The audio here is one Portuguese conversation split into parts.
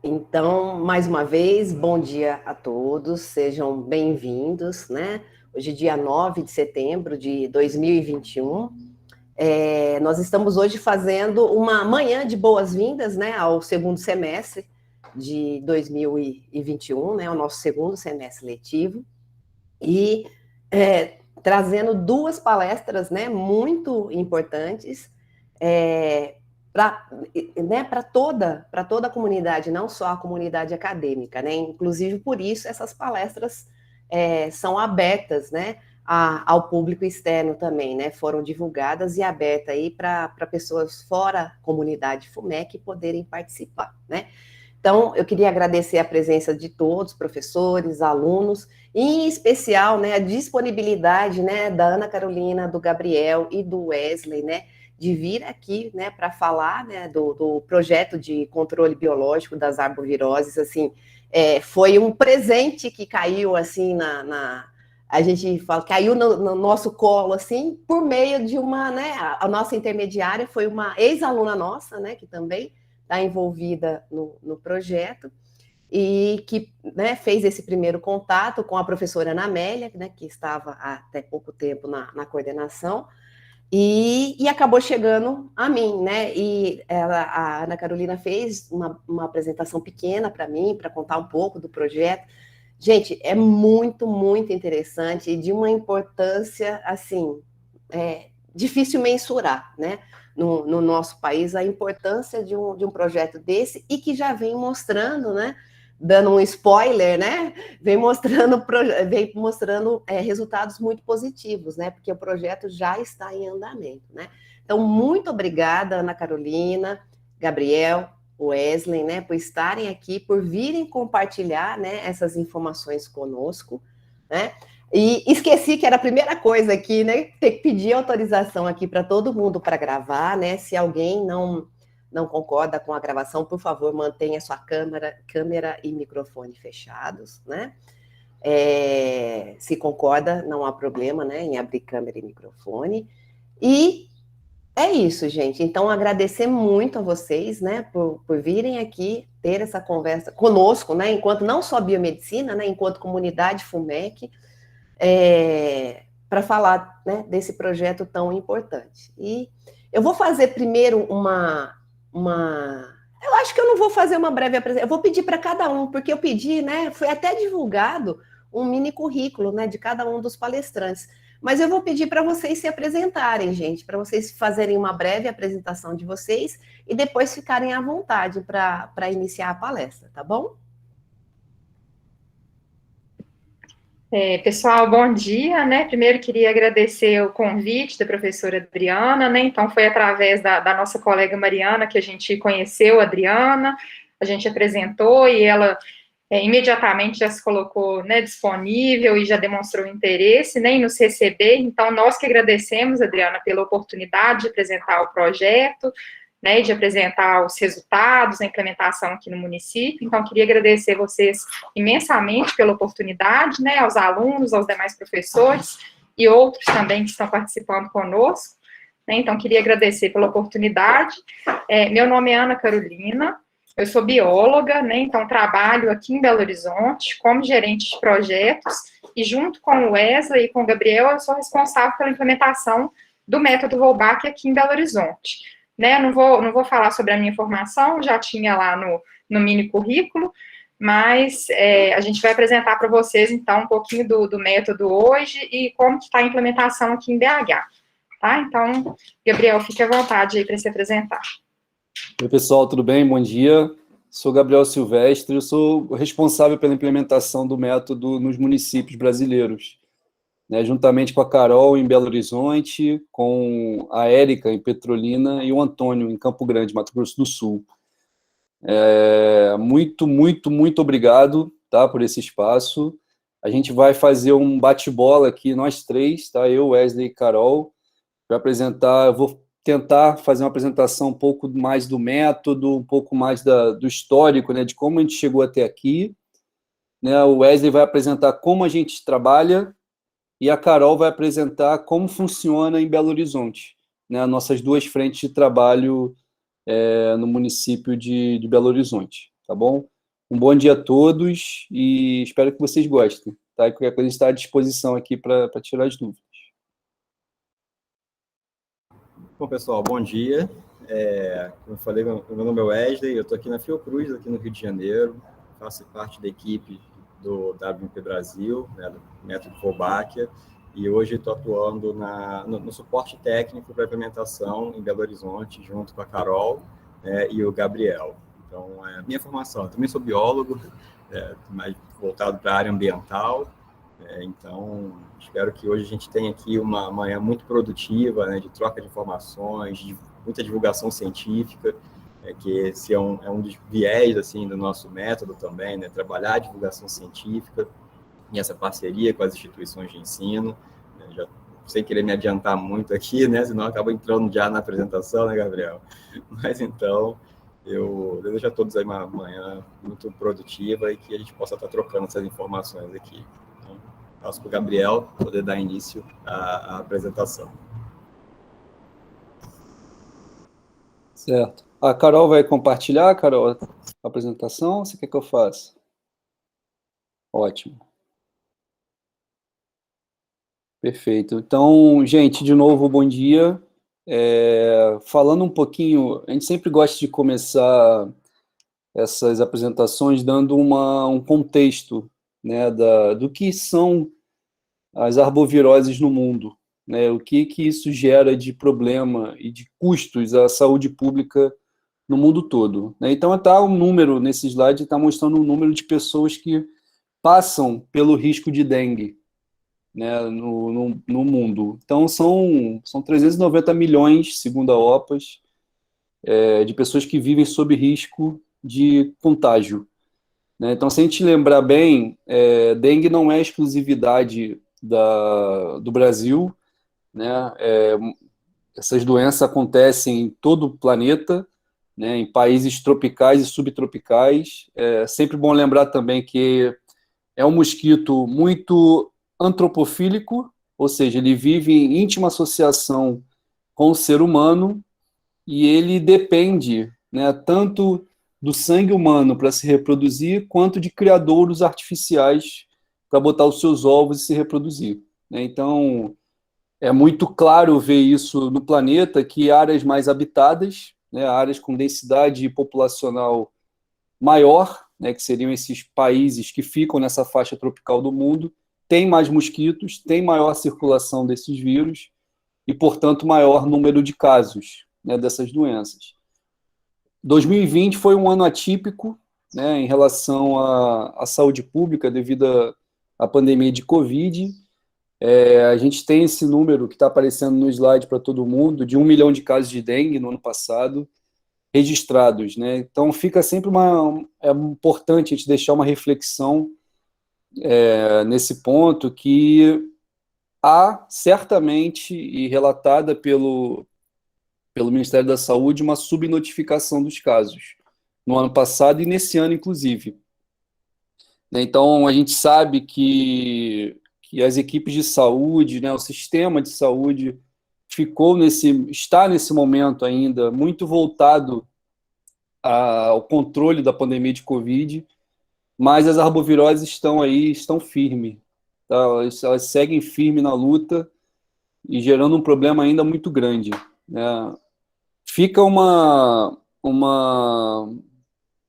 Então, mais uma vez, bom dia a todos, sejam bem-vindos, né? Hoje, dia 9 de setembro de 2021. Nós estamos hoje fazendo uma manhã de boas-vindas, né, ao segundo semestre de 2021, né, o nosso segundo semestre letivo, e trazendo duas palestras, né, muito importantes, para né, toda a comunidade, não só a comunidade acadêmica, né? Inclusive por isso essas palestras são abertas, né, ao público externo também, né? Foram divulgadas e abertas aí para pessoas fora da comunidade FUMEC poderem participar, né? Então, eu queria agradecer a presença de todos, professores, alunos, e em especial, né, a disponibilidade, né, da Ana Carolina, do Gabriel e do Wesley, né, de vir aqui, né, para falar, né, do projeto de controle biológico das arboviroses. Assim, foi um presente que caiu, assim, a gente fala, caiu no nosso colo, assim, por meio de uma, né, a nossa intermediária foi uma ex-aluna nossa, né, que também está envolvida no projeto, e que, né, fez esse primeiro contato com a professora Ana Amélia, né, que estava há até pouco tempo na coordenação, e acabou chegando a mim, né? E a Ana Carolina fez uma apresentação pequena para mim, para contar um pouco do projeto. Gente, é muito, muito interessante e de uma importância, assim, difícil mensurar, né? No nosso país, a importância de um projeto desse e que já vem mostrando, né? Dando um spoiler, né? Vem mostrando resultados muito positivos, né? Porque o projeto já está em andamento, né? Então, muito obrigada, Ana Carolina, Gabriel, Wesley, né, por estarem aqui, por virem compartilhar, né, essas informações conosco, né? E esqueci que era a primeira coisa aqui, né? Ter que pedir autorização aqui para todo mundo para gravar, né? Se alguém não concorda com a gravação, por favor, mantenha sua câmera e microfone fechados, né? Se concorda, não há problema, né, em abrir câmera e microfone. E é isso, gente. Então, agradecer muito a vocês, né, por virem aqui ter essa conversa conosco, né, enquanto não só biomedicina, né, enquanto comunidade FUMEC, para falar, né, desse projeto tão importante. E eu vou fazer primeiro eu acho que eu não vou fazer uma breve apresentação, eu vou pedir para cada um, porque eu pedi, né, foi até divulgado um mini currículo, né, de cada um dos palestrantes. Mas eu vou pedir para vocês se apresentarem, gente, para vocês fazerem uma breve apresentação de vocês e depois ficarem à vontade para iniciar a palestra, tá bom? Pessoal, bom dia, né? Primeiro queria agradecer o convite da professora Adriana, né? Então, foi através da nossa colega Mariana que a gente conheceu a Adriana, a gente apresentou e ela imediatamente já se colocou, né, disponível e já demonstrou interesse, né, em nos receber. Então, nós que agradecemos, Adriana, pela oportunidade de apresentar o projeto, né, de apresentar os resultados da implementação aqui no município. Então, queria agradecer vocês imensamente pela oportunidade, né, aos alunos, aos demais professores e outros também que estão participando conosco. Né, então, queria agradecer pela oportunidade. Meu nome é Ana Carolina, eu sou bióloga, né, então trabalho aqui em Belo Horizonte como gerente de projetos e junto com o Wesley e com o Gabriel, eu sou responsável pela implementação do método Volbach aqui em Belo Horizonte. Né, não vou falar sobre a minha formação, já tinha lá no mini currículo, mas a gente vai apresentar para vocês, então, um pouquinho do método hoje e como está a implementação aqui em BH, tá? Então, Gabriel, fique à vontade aí para se apresentar. Oi, pessoal, tudo bem? Bom dia. Sou Gabriel Silvestre, eu sou responsável pela implementação do método nos municípios brasileiros, né, juntamente com a Carol em Belo Horizonte, com a Érica em Petrolina e o Antônio em Campo Grande, Mato Grosso do Sul. Muito, muito, muito obrigado, tá, por esse espaço. A gente vai fazer um bate-bola aqui, nós três, tá, eu, Wesley e Carol, para apresentar. Eu vou tentar fazer uma apresentação um pouco mais do método, um pouco mais do histórico, né, de como a gente chegou até aqui. Né, o Wesley vai apresentar como a gente trabalha e a Carol vai apresentar como funciona em Belo Horizonte, né, nossas duas frentes de trabalho no município de Belo Horizonte, tá bom? Um bom dia a todos e espero que vocês gostem, tá? E qualquer coisa está à disposição aqui para tirar as dúvidas. Bom, pessoal, bom dia. Como eu falei, meu nome é Wesley, eu estou aqui na Fiocruz, aqui no Rio de Janeiro, faço parte da equipe do WMP Brasil, né, do método Wolbachia, e hoje estou atuando no suporte técnico para implementação em Belo Horizonte, junto com a Carol e o Gabriel. Então, minha formação, eu também sou biólogo, mais voltado para a área ambiental, então espero que hoje a gente tenha aqui uma manhã muito produtiva, né, de troca de informações, de muita divulgação científica, que esse é um dos viés assim, do nosso método também, né, trabalhar a divulgação científica e essa parceria com as instituições de ensino, né, já sem querer me adiantar muito aqui, né, senão eu acabo entrando já na apresentação, né, Gabriel? Mas então, eu desejo a todos aí uma manhã muito produtiva e que a gente possa estar trocando essas informações aqui. Então, passo para o Gabriel poder dar início à apresentação. Certo. A Carol vai compartilhar, Carol, a apresentação? Você quer que eu faça? Ótimo. Perfeito. Então, gente, de novo, bom dia. Falando um pouquinho, a gente sempre gosta de começar essas apresentações dando um contexto, né, do que são as arboviroses no mundo, né, o que isso gera de problema e de custos à saúde pública no mundo todo, né? Então, está um número, nesse slide, está mostrando um número de pessoas que passam pelo risco de dengue, né, no mundo. Então, são 390 milhões, segundo a OPAS, de pessoas que vivem sob risco de contágio, né? Então, se a gente lembrar bem, dengue não é exclusividade do Brasil, né? Essas doenças acontecem em todo o planeta, né, em países tropicais e subtropicais. É sempre bom lembrar também que é um mosquito muito antropofílico, ou seja, ele vive em íntima associação com o ser humano e ele depende, né, tanto do sangue humano para se reproduzir, quanto de criadouros artificiais para botar os seus ovos e se reproduzir, né? Então, é muito claro ver isso no planeta, que áreas mais habitadas, né, áreas com densidade populacional maior, né, que seriam esses países que ficam nessa faixa tropical do mundo, tem mais mosquitos, tem maior circulação desses vírus e, portanto, maior número de casos, né, dessas doenças. 2020 foi um ano atípico, né, em relação à saúde pública devido à pandemia de Covid. A gente tem esse número que está aparecendo no slide para todo mundo, de 1 milhão de casos de dengue no ano passado, registrados, né? Então, fica sempre importante a gente deixar uma reflexão nesse ponto, que há certamente, e relatada pelo Ministério da Saúde, uma subnotificação dos casos, no ano passado e nesse ano, inclusive. Então, a gente sabe que as equipes de saúde, né, o sistema de saúde está nesse momento ainda muito voltado ao controle da pandemia de Covid, mas as arboviroses estão aí, estão firmes, tá? Elas seguem firme na luta e gerando um problema ainda muito grande, né? Fica uma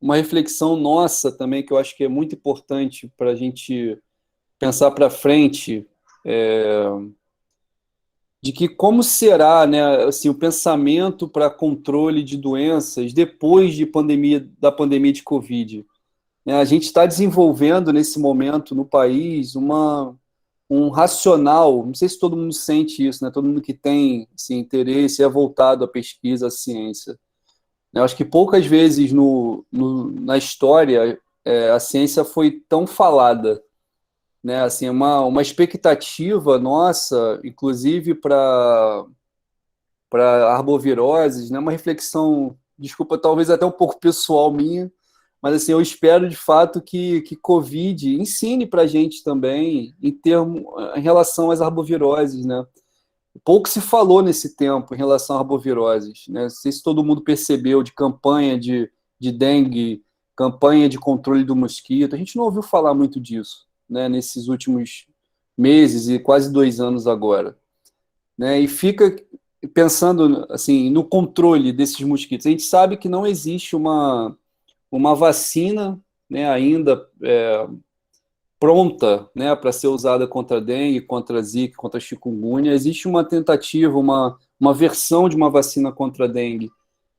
reflexão nossa também, que eu acho que é muito importante para a gente pensar para frente, de que como será, né, assim, o pensamento para controle de doenças depois da pandemia de Covid. A gente está desenvolvendo nesse momento no país um racional, não sei se todo mundo sente isso, né, todo mundo que tem assim, interesse é voltado à pesquisa, à ciência. Eu acho que poucas vezes na história a ciência foi tão falada, né? Assim, uma expectativa nossa, inclusive para arboviroses, né? Uma reflexão, desculpa, talvez até um pouco pessoal minha, mas assim, eu espero de fato que Covid ensine para a gente também em relação às arboviroses, né? pouco se falou nesse tempo em relação a arboviroses, né? Não sei se todo mundo percebeu de campanha de dengue, campanha de controle do mosquito. A gente não ouviu falar muito disso, né, nesses últimos meses e quase 2 anos agora, né? E fica pensando assim no controle desses mosquitos. A gente sabe que não existe uma vacina, né, ainda pronta, né, para ser usada contra a dengue, contra a zika, contra a chikungunya. Existe uma tentativa, uma versão de uma vacina contra a dengue,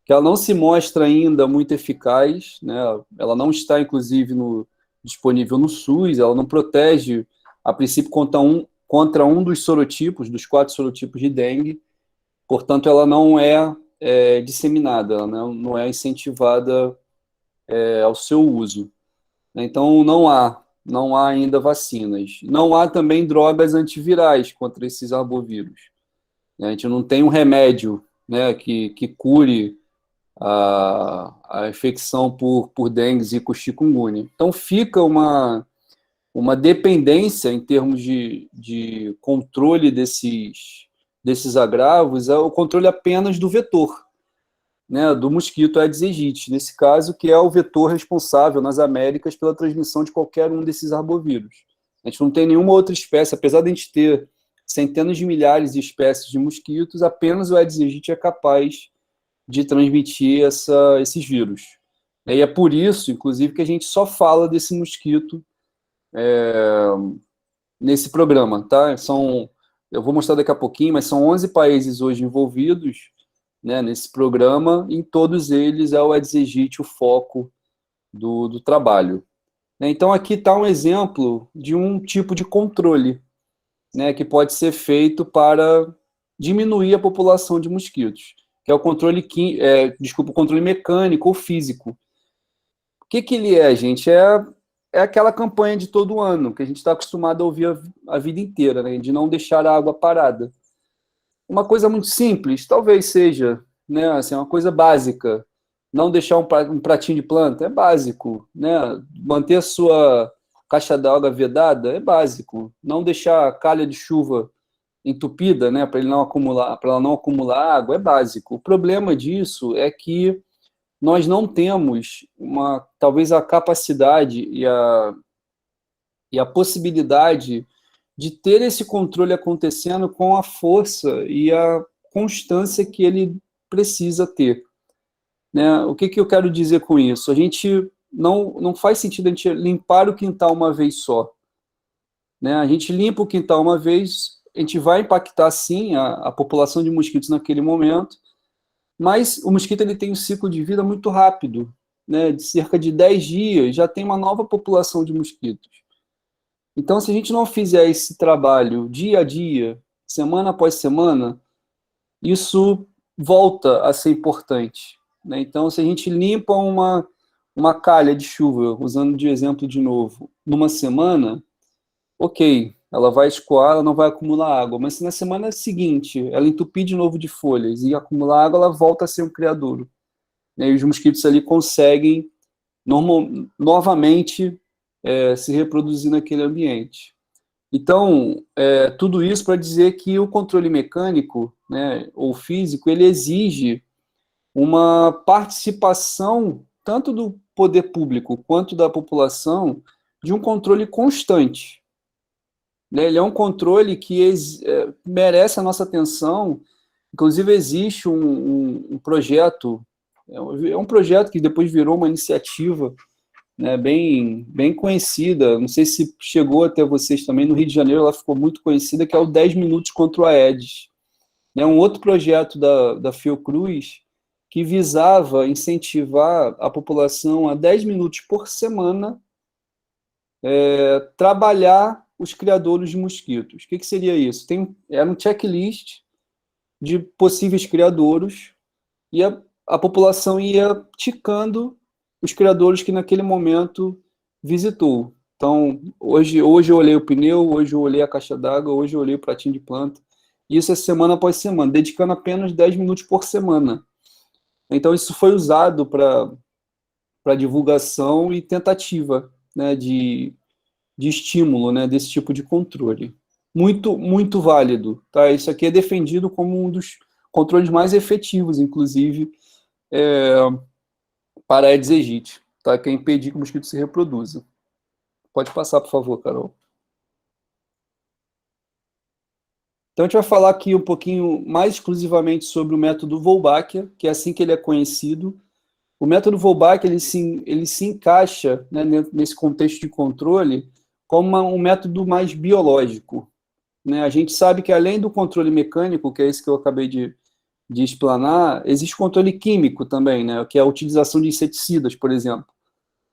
que ela não se mostra ainda muito eficaz, né? Ela não está, inclusive, disponível no SUS, ela não protege, a princípio, contra um dos sorotipos, dos 4 sorotipos de dengue, portanto, ela não é disseminada, ela não é incentivada ao seu uso. Então, não há ainda vacinas. Não há também drogas antivirais contra esses arbovírus. A gente não tem um remédio, né, que cure a infecção por dengue, zika, chikungunya. Então, fica uma dependência em termos de controle desses agravos, é o controle apenas do vetor, né, do mosquito Aedes aegypti, nesse caso, que é o vetor responsável nas Américas pela transmissão de qualquer um desses arbovírus. A gente não tem nenhuma outra espécie, apesar de a gente ter centenas de milhares de espécies de mosquitos, apenas o Aedes aegypti é capaz de transmitir esses vírus. E é por isso, inclusive, que a gente só fala desse mosquito nesse programa, tá? Eu vou mostrar daqui a pouquinho, mas são 11 países hoje envolvidos, né, nesse programa, e em todos eles é o Aedes aegypti o foco do trabalho. Então, aqui está um exemplo de um tipo de controle, né, que pode ser feito para diminuir a população de mosquitos, que é o controle, o controle mecânico ou físico. O que ele é, gente? É aquela campanha de todo ano, que a gente está acostumado a ouvir a vida inteira, né, de não deixar a água parada. Uma coisa muito simples, talvez seja, né, assim, uma coisa básica. Não deixar um pratinho de planta é básico, né? Manter a sua caixa d'água vedada é básico. Não deixar a calha de chuva entupida, né, para ela não acumular água é básico. O problema disso é que nós não temos talvez a capacidade e a possibilidade de ter esse controle acontecendo com a força e a constância que ele precisa ter, né? O que eu quero dizer com isso? A gente não faz sentido a gente limpar o quintal uma vez só, né? A gente limpa o quintal uma vez, a gente vai impactar sim a população de mosquitos naquele momento, mas o mosquito ele tem um ciclo de vida muito rápido, né? De cerca de 10 dias já tem uma nova população de mosquitos. Então, se a gente não fizer esse trabalho dia a dia, semana após semana, isso volta a ser importante, né? Então, se a gente limpa uma calha de chuva, usando de exemplo de novo, numa semana, ok, ela vai escoar, ela não vai acumular água, mas se na semana seguinte ela entupir de novo de folhas e acumular água, ela volta a ser um criadouro, né? E os mosquitos ali conseguem novamente se reproduzir naquele ambiente. Então, tudo isso para dizer que o controle mecânico, né, ou físico, ele exige uma participação tanto do poder público quanto da população de um controle constante, né? Ele é um controle que merece a nossa atenção. Inclusive, existe um projeto, é um projeto que depois virou uma iniciativa, né, bem conhecida, não sei se chegou até vocês também, no Rio de Janeiro ela ficou muito conhecida, que é o 10 Minutos contra o Aedes. É um outro projeto da Fiocruz que visava incentivar a população a 10 minutos por semana trabalhar os criadouros de mosquitos. O que seria isso? Era um checklist de possíveis criadouros e a população ia ticando os criadouros que naquele momento visitou. Então, hoje eu olhei o pneu, hoje eu olhei a caixa d'água, hoje eu olhei o pratinho de planta. Isso é semana após semana, dedicando apenas 10 minutos por semana. Então, isso foi usado para divulgação e tentativa, né, de estímulo, né, desse tipo de controle. muito válido, tá? Isso aqui é defendido como um dos controles mais efetivos, inclusive, para a Aedes aegypti, tá? Que é impedir que o mosquito se reproduza. Pode passar, por favor, Carol. Então, a gente vai falar aqui um pouquinho mais exclusivamente sobre o método Wolbachia, que é assim que ele é conhecido. O método Wolbachia, ele se encaixa, né, nesse contexto de controle como um método mais biológico, né? A gente sabe que, além do controle mecânico, que é esse que eu acabei de explanar, existe controle químico também, né, que é a utilização de inseticidas, por exemplo,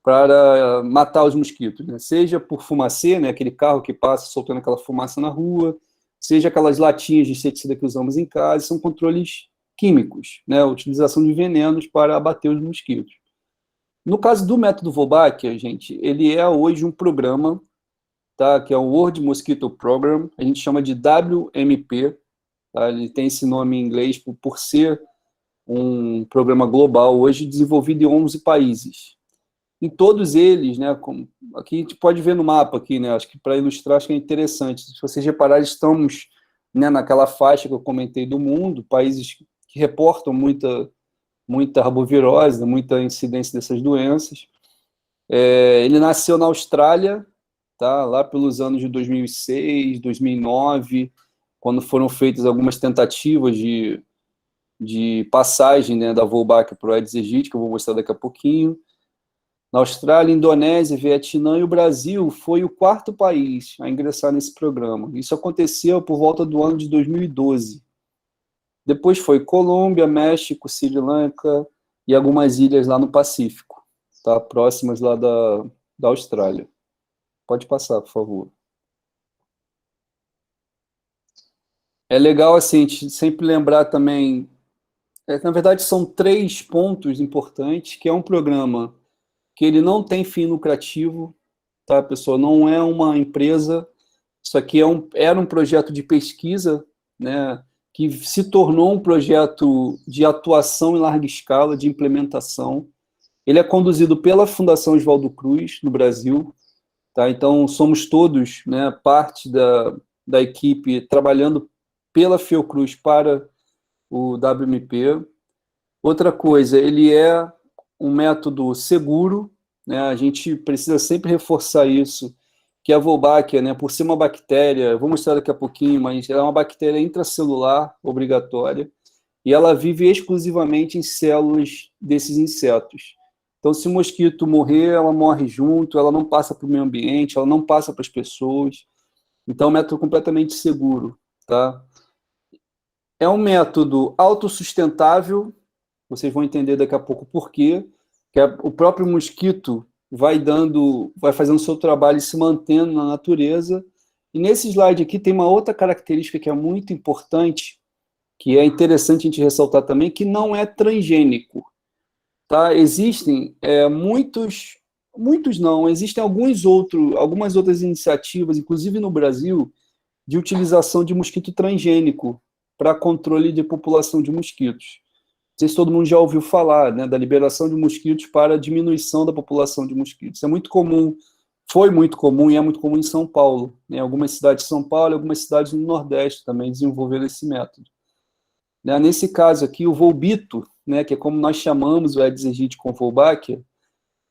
para matar os mosquitos, né? Seja por fumacê, né, aquele carro que passa soltando aquela fumaça na rua, seja aquelas latinhas de inseticida que usamos em casa, são controles químicos, né, a utilização de venenos para abater os mosquitos. No caso do método Wolbachia, gente, ele é hoje um programa, tá, que é o World Mosquito Program, a gente chama de WMP, tá? Ele tem esse nome em inglês por ser um programa global hoje desenvolvido em 11 países. Em todos eles, né, aqui a gente pode ver no mapa aqui, né, acho que para ilustrar, acho que é interessante. Se vocês repararem, estamos, né, naquela faixa que eu comentei do mundo, países que reportam muita arbovirose, muita incidência dessas doenças. Ele nasceu na Austrália, tá, lá pelos anos de 2006, 2009, quando foram feitas algumas tentativas de passagem, né, da Wolbachia para o Aedes aegypti, que eu vou mostrar daqui a pouquinho. Na Austrália, Indonésia, Vietnã e o Brasil foi o 4º país a ingressar nesse programa. Isso aconteceu por volta do ano de 2012. Depois foi Colômbia, México, Sri Lanka e algumas ilhas lá no Pacífico, tá? Próximas lá da Austrália. Pode passar, por favor. É legal, assim, a gente sempre lembrar também, na verdade, são 3 pontos importantes, que é um programa que ele não tem fim lucrativo, tá, pessoal? Não é uma empresa, isso aqui era um projeto de pesquisa, né, que se tornou um projeto de atuação em larga escala, de implementação. Ele é conduzido pela Fundação Oswaldo Cruz, no Brasil, tá? Então, somos todos, né, parte da equipe trabalhando pela Fiocruz para o WMP. Outra coisa, ele é um método seguro, né? A gente precisa sempre reforçar isso, que a Wolbachia, né, por ser uma bactéria, vou mostrar daqui a pouquinho, mas ela é uma bactéria intracelular obrigatória, e ela vive exclusivamente em células desses insetos. Então, se o mosquito morrer, ela morre junto, ela não passa para o meio ambiente, ela não passa para as pessoas. Então, é um método completamente seguro, tá? É um método autossustentável, vocês vão entender daqui a pouco por quê, que o próprio mosquito vai fazendo o seu trabalho e se mantendo na natureza. E nesse slide aqui tem uma outra característica que é muito importante, que é interessante a gente ressaltar também, que não é transgênico. Tá? Existem existem algumas outras iniciativas, inclusive no Brasil, de utilização de mosquito transgênico para controle de população de mosquitos. Não sei se todo mundo já ouviu falar, né, da liberação de mosquitos para a diminuição da população de mosquitos. É muito comum, foi muito comum e é muito comum em São Paulo, né, algumas cidades de São Paulo e algumas cidades no Nordeste também desenvolveram esse método. Né, nesse caso aqui, o Volbito, né, que é como nós chamamos o Aedes aegypti com Wolbachia,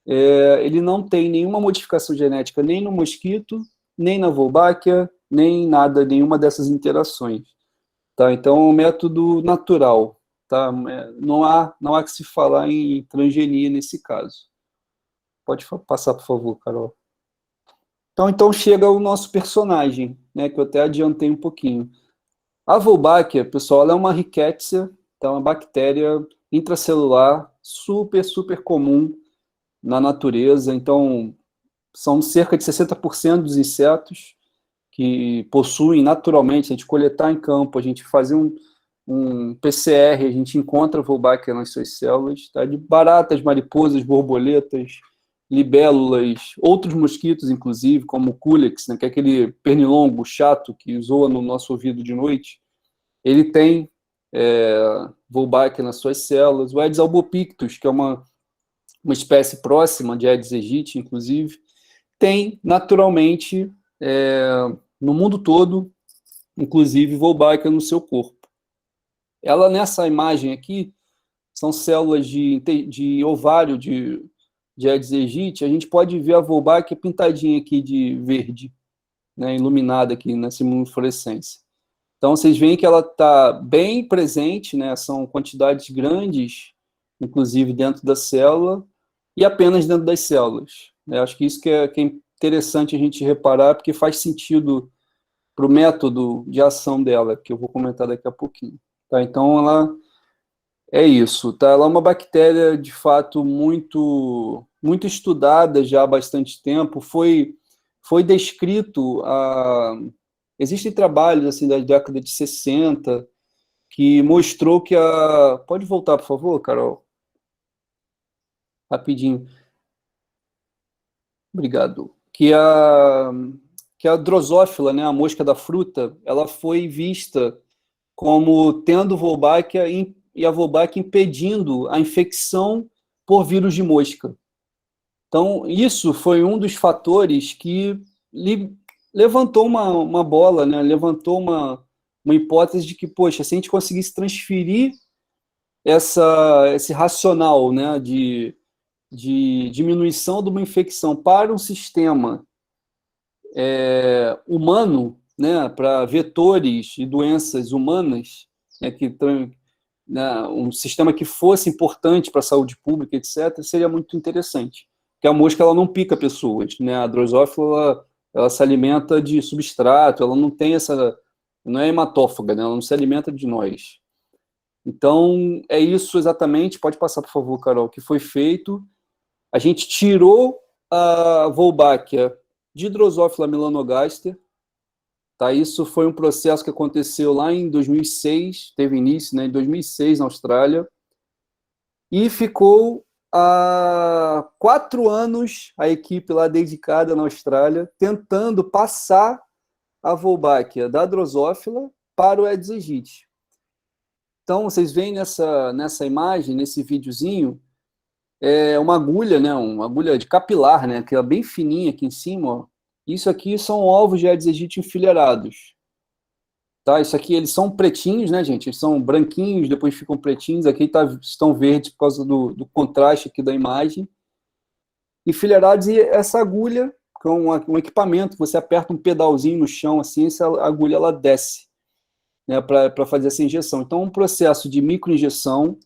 ele não tem nenhuma modificação genética nem no mosquito, nem na Wolbachia, nem nada, nenhuma dessas interações. Tá? Então, é um método natural. Tá? Não há que se falar em transgenia nesse caso. Pode passar, por favor, Carol. Então chega o nosso personagem, né, que eu até adiantei um pouquinho. A Wolbachia, pessoal, ela é uma rickettsia, tá? Uma bactéria intracelular super comum na natureza. Então, são cerca de 60% dos insetos que possuem naturalmente, se a gente coletar em campo, a gente fazer um PCR, a gente encontra a Wolbachia nas suas células, tá? De baratas, mariposas, borboletas, libélulas, outros mosquitos, inclusive, como o Culex, né, que é aquele pernilongo chato que zoa no nosso ouvido de noite, ele tem Wolbachia nas suas células. O Aedes albopictus, que é uma espécie próxima de Aedes aegypti, inclusive, tem naturalmente no mundo todo, inclusive Wolbachia, no seu corpo. Ela, nessa imagem aqui, são células de ovário de Aedes aegypti. A gente pode ver a Wolbachia pintadinha aqui de verde, né, iluminada aqui nessa imunofluorescência. Então, vocês veem que ela está bem presente, né, são quantidades grandes, inclusive dentro da célula, e apenas dentro das células. Acho que isso que é interessante a gente reparar, porque faz sentido para o método de ação dela, que eu vou comentar daqui a pouquinho. Tá? Então, ela é isso. Tá? Ela é uma bactéria, de fato, muito estudada já há bastante tempo. Foi descrito... Existem trabalhos assim, da década de 60 que mostrou que a... Pode voltar, por favor, Carol? Rapidinho. Obrigado. Que a drosófila, né, a mosca da fruta, ela foi vista como tendo Wolbachia e a Wolbachia impedindo a infecção por vírus de mosca. Então, isso foi um dos fatores que levantou uma bola, né, levantou uma hipótese de que, poxa, se a gente conseguisse transferir esse racional, né, de diminuição de uma infecção para um sistema humano, né, para vetores e doenças humanas, né, né, um sistema que fosse importante para a saúde pública, etc., seria muito interessante. Porque a mosca ela não pica pessoas, né? A drosófila ela se alimenta de substrato, ela não tem não é hematófaga, né? Ela não se alimenta de nós. Então, é isso exatamente, pode passar, por favor, Carol, que foi feito. A gente tirou a Wolbachia de Drosophila melanogaster, tá? Isso foi um processo que aconteceu lá em 2006, teve início, né, em 2006 na Austrália, e ficou há 4 anos a equipe lá dedicada na Austrália, tentando passar a Wolbachia da Drosophila para o Aedes aegypti. Então, vocês veem nessa imagem, nesse videozinho, uma agulha, né, uma agulha de capilar, né, que é bem fininha aqui em cima, ó. Isso aqui são ovos de Aedes aegypti enfileirados. Tá? Isso aqui, eles são pretinhos, né, gente? Eles são branquinhos, depois ficam pretinhos. Aqui estão verdes por causa do contraste aqui da imagem. Enfileirados, e essa agulha, com um equipamento, você aperta um pedalzinho no chão, assim, essa agulha ela desce, né, para fazer essa injeção. Então, um processo de microinjeção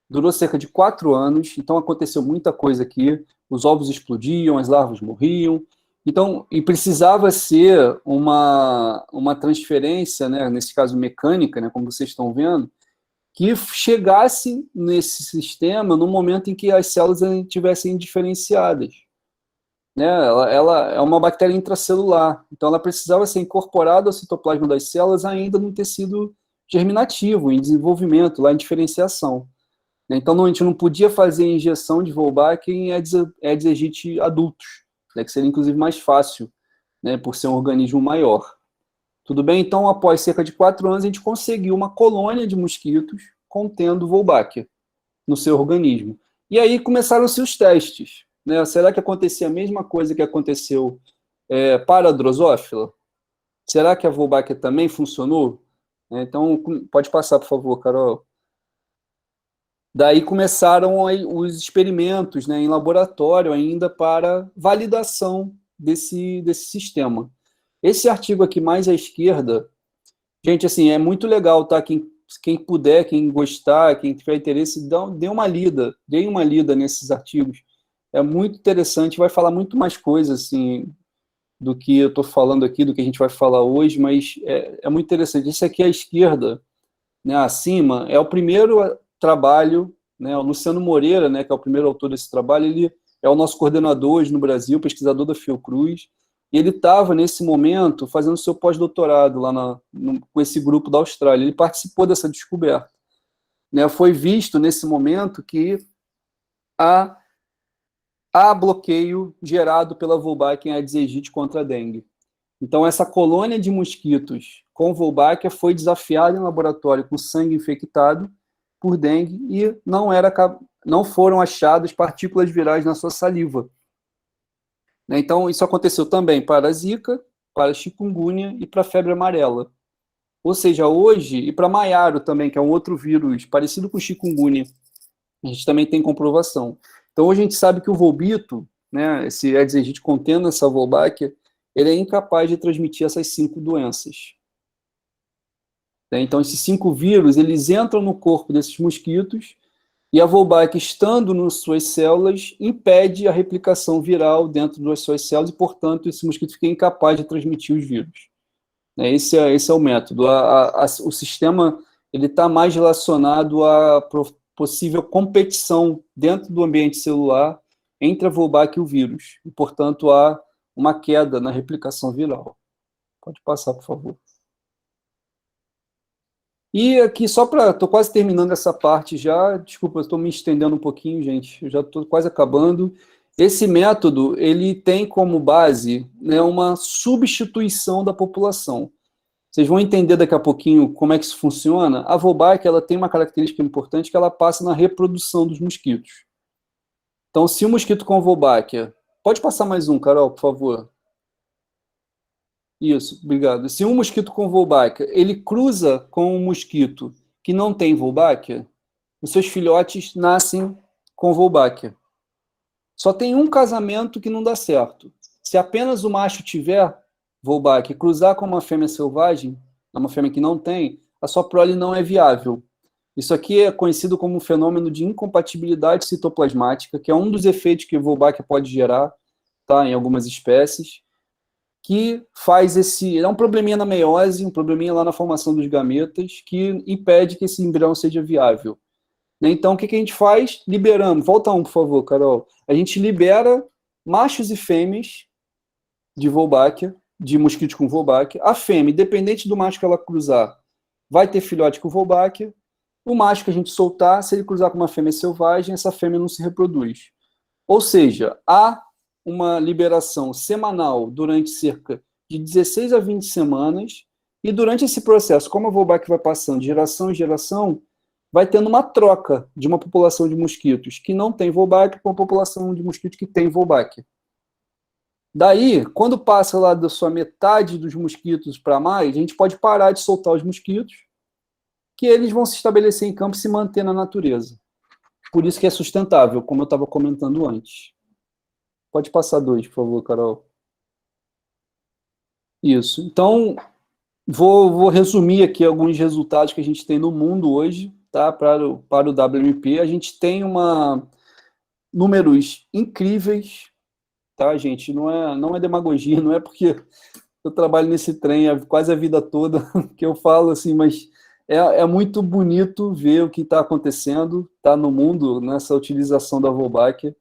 durou cerca de 4 anos, então aconteceu muita coisa aqui. Os ovos explodiam, as larvas morriam. Então, e precisava ser uma transferência, né, nesse caso mecânica, né, como vocês estão vendo, que chegasse nesse sistema no momento em que as células estivessem diferenciadas. Né? Ela é uma bactéria intracelular, então ela precisava ser incorporada ao citoplasma das células ainda no tecido germinativo, em desenvolvimento, lá em diferenciação. Então, a gente não podia fazer injeção de Wolbachia em Aedes aegypti adultos, né, que seria, inclusive, mais fácil, né, por ser um organismo maior. Tudo bem? Então, após cerca de 4 anos, a gente conseguiu uma colônia de mosquitos contendo Wolbachia no seu organismo. E aí começaram-se os testes. Né? Será que acontecia a mesma coisa que aconteceu para a drosófila? Será que a Wolbachia também funcionou? Então, pode passar, por favor, Carol. Daí começaram os experimentos, né, em laboratório ainda para validação desse sistema. Esse artigo aqui mais à esquerda, gente, assim, é muito legal, tá? Quem puder, quem gostar, quem tiver interesse, dê uma lida nesses artigos. É muito interessante, vai falar muito mais coisas, assim, do que eu estou falando aqui, do que a gente vai falar hoje, mas é muito interessante. Esse aqui à esquerda, né, acima, é o primeiro trabalho, né, o Luciano Moreira, né, que é o primeiro autor desse trabalho, ele é o nosso coordenador hoje no Brasil, pesquisador da Fiocruz, e ele estava, nesse momento, fazendo seu pós-doutorado lá com esse grupo da Austrália. Ele participou dessa descoberta. Né, foi visto, nesse momento, que há bloqueio gerado pela Wolbachia em Aedes aegypti contra a dengue. Então, essa colônia de mosquitos com Wolbachia foi desafiada em laboratório com sangue infectado por dengue e não foram achadas partículas virais na sua saliva. Então, isso aconteceu também para a Zika, para a chikungunya e para a febre amarela. Ou seja, hoje, e para Maiaro também, que é um outro vírus parecido com o chikungunya, a gente também tem comprovação. Então, hoje a gente sabe que o Volbito, né, esse Aedes aegypti contendo essa Wolbachia, ele é incapaz de transmitir essas 5 doenças. Então, esses 5 vírus, eles entram no corpo desses mosquitos e a Wolbachia, estando nas suas células, impede a replicação viral dentro das suas células e, portanto, esse mosquito fica incapaz de transmitir os vírus. Esse é o método. O sistema está mais relacionado à possível competição dentro do ambiente celular entre a Wolbachia e o vírus. E, portanto, há uma queda na replicação viral. Pode passar, por favor. E aqui, só para... Estou quase terminando essa parte já. Desculpa, estou me estendendo um pouquinho, gente. Eu já estou quase acabando. Esse método, ele tem como base, né, uma substituição da população. Vocês vão entender daqui a pouquinho como é que isso funciona. A Wolbachia, ela tem uma característica importante que ela passa na reprodução dos mosquitos. Então, se o mosquito com Wolbachia... Pode passar mais um, Carol, por favor. Isso, obrigado. Se um mosquito com Wolbachia, ele cruza com um mosquito que não tem Wolbachia, os seus filhotes nascem com Wolbachia. Só tem um casamento que não dá certo. Se apenas o macho tiver Wolbachia e cruzar com uma fêmea selvagem, uma fêmea que não tem, a sua prole não é viável. Isso aqui é conhecido como um fenômeno de incompatibilidade citoplasmática, que é um dos efeitos que a Wolbachia pode gerar, tá, em algumas espécies, que faz esse... É um probleminha na meiose, um probleminha lá na formação dos gametas, que impede que esse embrião seja viável. Então, o que a gente faz? Liberamos. Volta um, por favor, Carol. A gente libera machos e fêmeas de Wolbachia, de mosquitos com Wolbachia. A fêmea, independente do macho que ela cruzar, vai ter filhote com Wolbachia. O macho que a gente soltar, se ele cruzar com uma fêmea selvagem, essa fêmea não se reproduz. Ou seja, há uma liberação semanal durante cerca de 16 a 20 semanas, e durante esse processo, como a Wolbachia vai passando de geração em geração, vai tendo uma troca de uma população de mosquitos que não tem Wolbachia com a população de mosquitos que tem Wolbachia. Daí, quando passa lá da sua metade dos mosquitos para mais, a gente pode parar de soltar os mosquitos, que eles vão se estabelecer em campo e se manter na natureza. Por isso que é sustentável, como eu estava comentando antes. Pode passar 2, por favor, Carol. Isso. Então, vou resumir aqui alguns resultados que a gente tem no mundo hoje, tá? Para o WMP. A gente tem números incríveis, tá, gente? Não é demagogia, não é porque eu trabalho nesse trem quase a vida toda que eu falo assim, mas é muito bonito ver o que está acontecendo, tá, no mundo, nessa utilização da Wolbachia.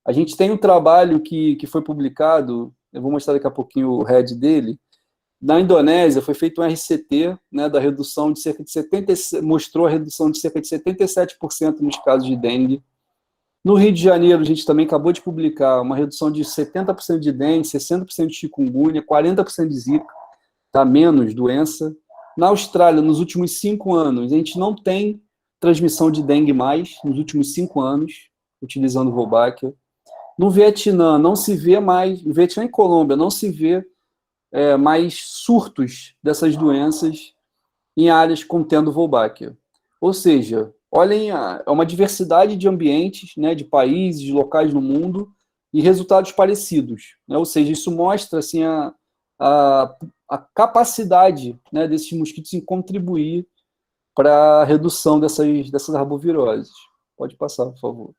A gente tem um trabalho que foi publicado, eu vou mostrar daqui a pouquinho o head dele. Na Indonésia foi feito um RCT, né, da redução de cerca de 77%, mostrou a redução de cerca de 77% nos casos de dengue. No Rio de Janeiro, a gente também acabou de publicar uma redução de 70% de dengue, 60% de chikungunya, 40% de zika, tá, menos doença. Na Austrália, nos últimos 5 anos, a gente não tem transmissão de dengue mais, nos últimos 5 anos, utilizando Wolbachia. No Vietnã, não se vê mais, no Vietnã e Colômbia, não se vê mais surtos dessas doenças em áreas contendo Wolbachia. Ou seja, olhem, é uma diversidade de ambientes, né, de países, de locais no mundo, e resultados parecidos, né? Ou seja, isso mostra assim, a capacidade, né, desses mosquitos em contribuir para a redução dessas arboviroses. Pode passar, por favor.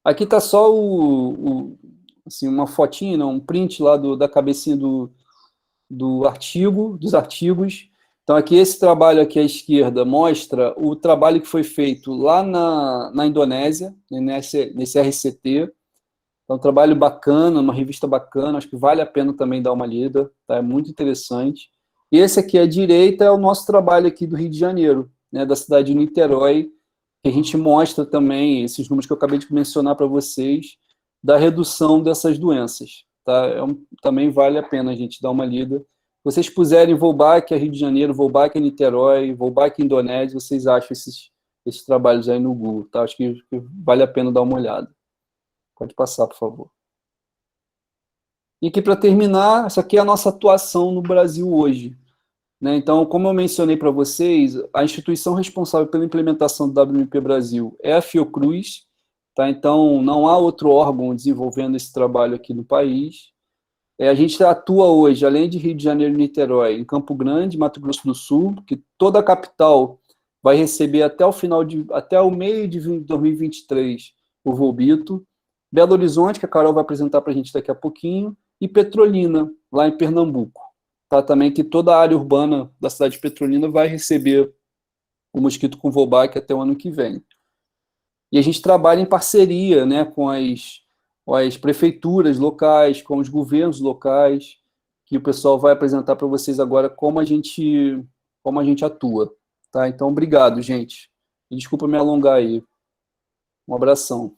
Aqui está só assim, uma fotinha, não, um print lá da cabecinha do artigo, dos artigos. Então, aqui, esse trabalho aqui à esquerda mostra o trabalho que foi feito lá na Indonésia, nesse RCT. É um trabalho bacana, uma revista bacana, acho que vale a pena também dar uma lida, tá? É muito interessante. E esse aqui à direita é o nosso trabalho aqui do Rio de Janeiro, né, da cidade de Niterói, que a gente mostra também esses números que eu acabei de mencionar para vocês, da redução dessas doenças. Tá? Também vale a pena a gente dar uma lida. Se vocês puserem Wolbachia Rio de Janeiro, Wolbachia Niterói, Wolbachia Indonésia, vocês acham esses trabalhos aí no Google. Tá? Acho que vale a pena dar uma olhada. Pode passar, por favor. E aqui, para terminar, essa aqui é a nossa atuação no Brasil hoje. né? Então, como eu mencionei para vocês, a instituição responsável pela implementação do WMP Brasil é a Fiocruz, tá? Então, não há outro órgão desenvolvendo esse trabalho aqui no país. A gente atua hoje, além de Rio de Janeiro e Niterói, em Campo Grande, Mato Grosso do Sul, que toda a capital vai receber até o meio de 2023 o Volbito, Belo Horizonte, que a Carol vai apresentar para a gente daqui a pouquinho, e Petrolina, lá em Pernambuco. Tá? Também que toda a área urbana da cidade de Petrolina vai receber o mosquito com Volbach até o ano que vem. E a gente trabalha em parceria, né, com as prefeituras locais, com os governos locais, que o pessoal vai apresentar para vocês agora como a gente atua. Tá? Então, obrigado, gente. E desculpa me alongar aí. Um abração.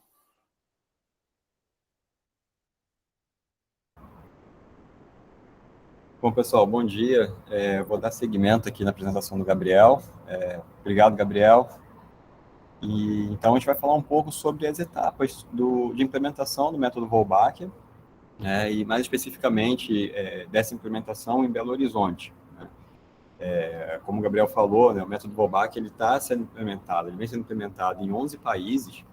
Bom, pessoal, bom dia. Vou dar seguimento aqui na apresentação do Gabriel. Obrigado, Gabriel. E então a gente vai falar um pouco sobre as etapas de implementação do método Volbach, né, e mais especificamente dessa implementação em Belo Horizonte. Né. Como o Gabriel falou, né, o método Volbach ele vem sendo implementado em 11 países,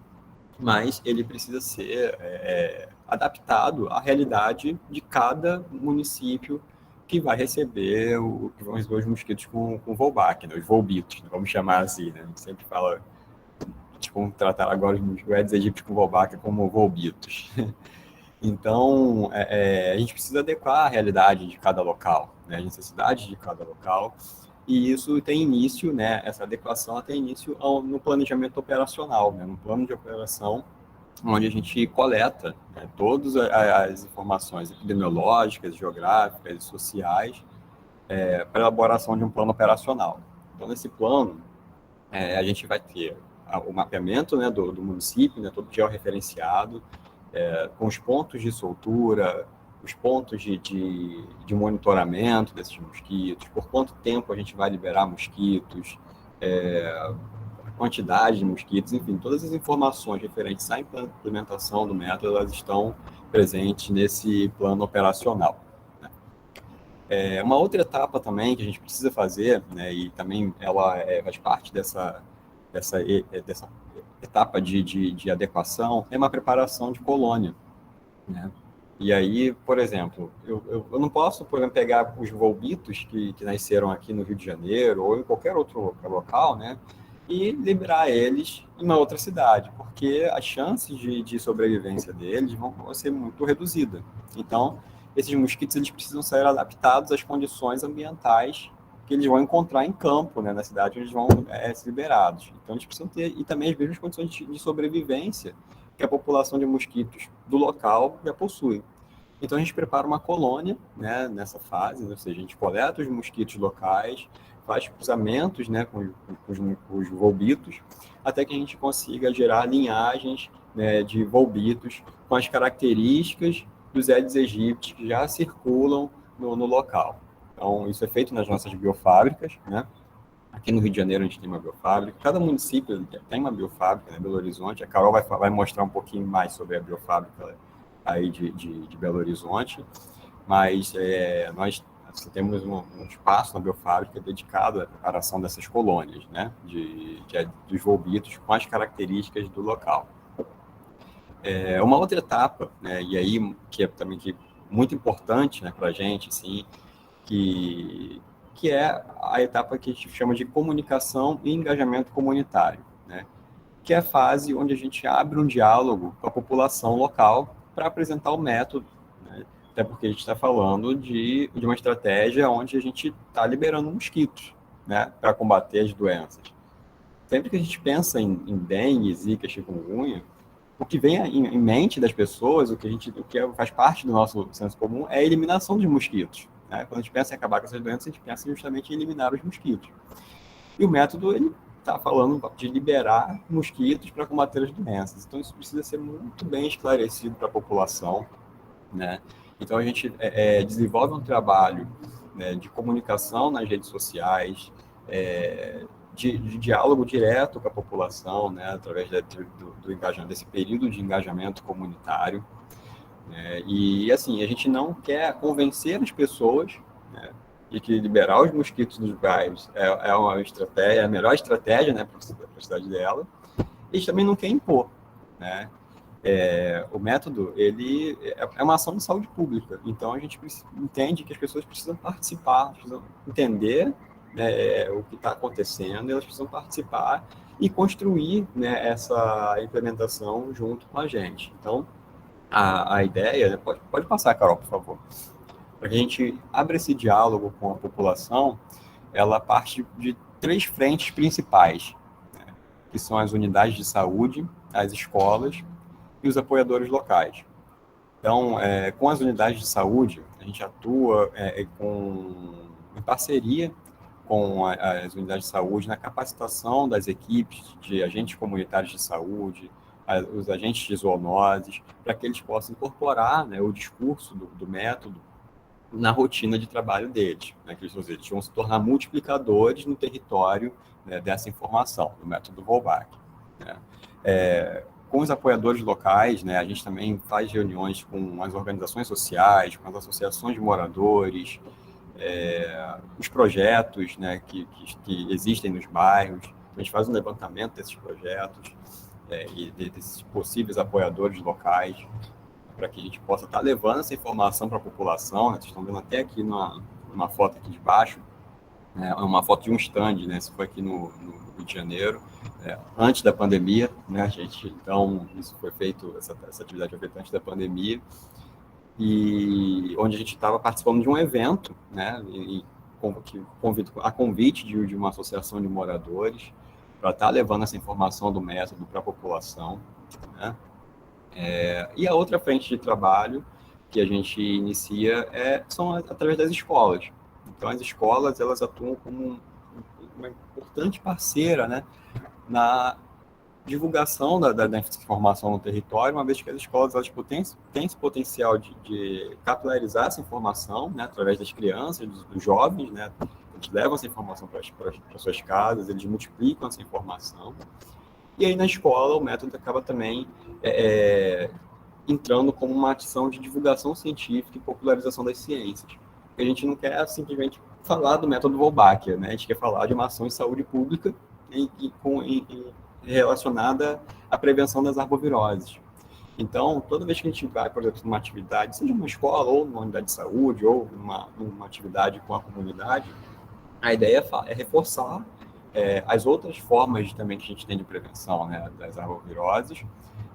mas ele precisa ser adaptado à realidade de cada município que vai receber os mosquitos com Volbach, né, os volbitos, vamos chamar assim, né, a gente sempre fala de como tratar agora os Aedes aegypti com Volbach como volbitos. Então, a gente precisa adequar a realidade de cada local, né, a necessidade de cada local, e isso tem início, né, essa adequação tem início no planejamento operacional, né, no plano de operação, onde a gente coleta, né, todas as informações epidemiológicas, geográficas e sociais para a elaboração de um plano operacional. Então, nesse plano, a gente vai ter o mapeamento, né, do município, né, todo georreferenciado, com os pontos de soltura, os pontos de monitoramento desses mosquitos, por quanto tempo a gente vai liberar mosquitos, a quantidade de mosquitos, enfim, todas as informações referentes à implementação do método, elas estão presentes nesse plano operacional. Né. Uma outra etapa também que a gente precisa fazer, né, e também ela faz parte dessa etapa de adequação, é uma preparação de colônia. Né? E aí, por exemplo, eu não posso, por exemplo, pegar os volbitos que nasceram aqui no Rio de Janeiro ou em qualquer outro local, né, e liberar eles em uma outra cidade, porque as chances de sobrevivência deles vão ser muito reduzidas. Então, esses mosquitos eles precisam ser adaptados às condições ambientais que eles vão encontrar em campo, né, na cidade onde eles vão ser liberados. Então, eles precisam ter, e também as mesmas condições de sobrevivência que a população de mosquitos do local já possui. Então, a gente prepara uma colônia, né, nessa fase, ou seja, a gente coleta os mosquitos locais, faz cruzamentos, né, com os volbitos, até que a gente consiga gerar linhagens, né, de volbitos com as características dos Aedes aegypti que já circulam no local. Então, isso é feito nas nossas biofábricas, né? Aqui no Rio de Janeiro a gente tem uma biofábrica, cada município tem uma biofábrica, né? Belo Horizonte, a Carol vai mostrar um pouquinho mais sobre a biofábrica aí de Belo Horizonte, mas nós temos um espaço na biofábrica dedicado à preparação dessas colônias, né? Dos volbitos com as características do local. Uma outra etapa, né? E aí que é também muito importante, né, para a gente, assim, que é a etapa que a gente chama de comunicação e engajamento comunitário, né? Que é a fase onde a gente abre um diálogo com a população local para apresentar o método, né? Até porque a gente está falando de uma estratégia onde a gente está liberando mosquitos, né, para combater as doenças. Sempre que a gente pensa em dengue, zika, chikungunya, o que vem em mente das pessoas, o que faz parte do nosso senso comum é a eliminação de mosquitos. Né? Quando a gente pensa em acabar com essas doenças, a gente pensa justamente em eliminar os mosquitos. E o método ele está falando de liberar mosquitos para combater as doenças. Então, isso precisa ser muito bem esclarecido para a população. Né? Então, a gente desenvolve um trabalho, né, de comunicação nas redes sociais, de diálogo direto com a população, né, através do engajamento, desse período de engajamento comunitário. E, assim, a gente não quer convencer as pessoas, né, de que liberar os mosquitos dos bairros é uma estratégia, é a melhor estratégia, né, para a cidade dela. E a gente também não quer impor, né? O método, ele é uma ação de saúde pública, então a gente entende que as pessoas precisam participar, precisam entender, né, o que está acontecendo, e elas precisam participar e construir, né, essa implementação junto com a gente. Então, a ideia, né, pode passar, Carol, por favor, para que a gente abra esse diálogo com a população, ela parte de 3 frentes principais, né, que são as unidades de saúde, as escolas e os apoiadores locais. Então, com as unidades de saúde, a gente atua em parceria com as unidades de saúde na capacitação das equipes de agentes comunitários de saúde, os agentes de zoonoses, para que eles possam incorporar, né, o discurso do método na rotina de trabalho deles, né, que eles vão se tornar multiplicadores no território, né, dessa informação, do método Volbach, né. Com os apoiadores locais, né, a gente também faz reuniões com as organizações sociais, com as associações de moradores, os projetos, né, que existem nos bairros. A gente faz um levantamento desses projetos e desses possíveis apoiadores locais, para que a gente possa estar levando essa informação para a população, né? Vocês estão vendo até aqui numa foto aqui de baixo, né, uma foto de um stand, né, isso foi aqui no Rio de Janeiro, antes da pandemia, né, gente, então isso foi feito, essa atividade foi feita antes da pandemia, e onde a gente estava participando de um evento, né, a convite de uma associação de moradores, para estar levando essa informação do método para a população, né. E a outra frente de trabalho que a gente inicia são através das escolas. Então, as escolas, elas atuam como uma importante parceira, né, na divulgação da informação no território, uma vez que as escolas, elas têm esse potencial de capilarizar essa informação, né, através das crianças, dos jovens, né, eles levam essa informação para as suas casas, eles multiplicam essa informação. E aí, na escola, o método acaba também entrando como uma ação de divulgação científica e popularização das ciências. A gente não quer simplesmente falar do método Volbach, né? A gente quer falar de uma ação em saúde pública relacionada à prevenção das arboviroses. Então, toda vez que a gente vai, por exemplo, numa atividade, seja numa escola, ou numa unidade de saúde, ou numa atividade com a comunidade, a ideia é reforçar as outras formas também que a gente tem de prevenção, né, das arboviroses,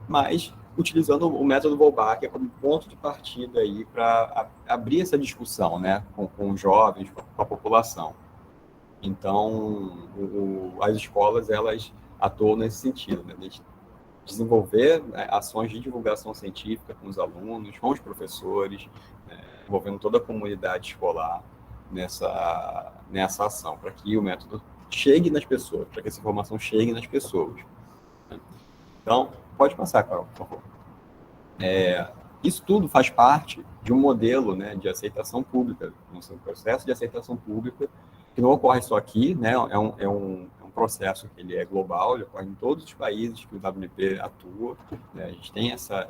mas utilizando o método Volbach como ponto de partida aí para abrir essa discussão, né, com os jovens, com a população. Então, as escolas, elas atuam nesse sentido, né, de desenvolver, né, ações de divulgação científica com os alunos, com os professores, envolvendo toda a comunidade escolar nessa ação, para que o método chegue nas pessoas, para que essa informação chegue nas pessoas. Então, pode passar, Carol, por favor. Isso tudo faz parte de um modelo, né, de aceitação pública, um processo de aceitação pública que não ocorre só aqui, né, é um processo que ele é global, ele ocorre em todos os países que o WNP atua, né, a gente tem essa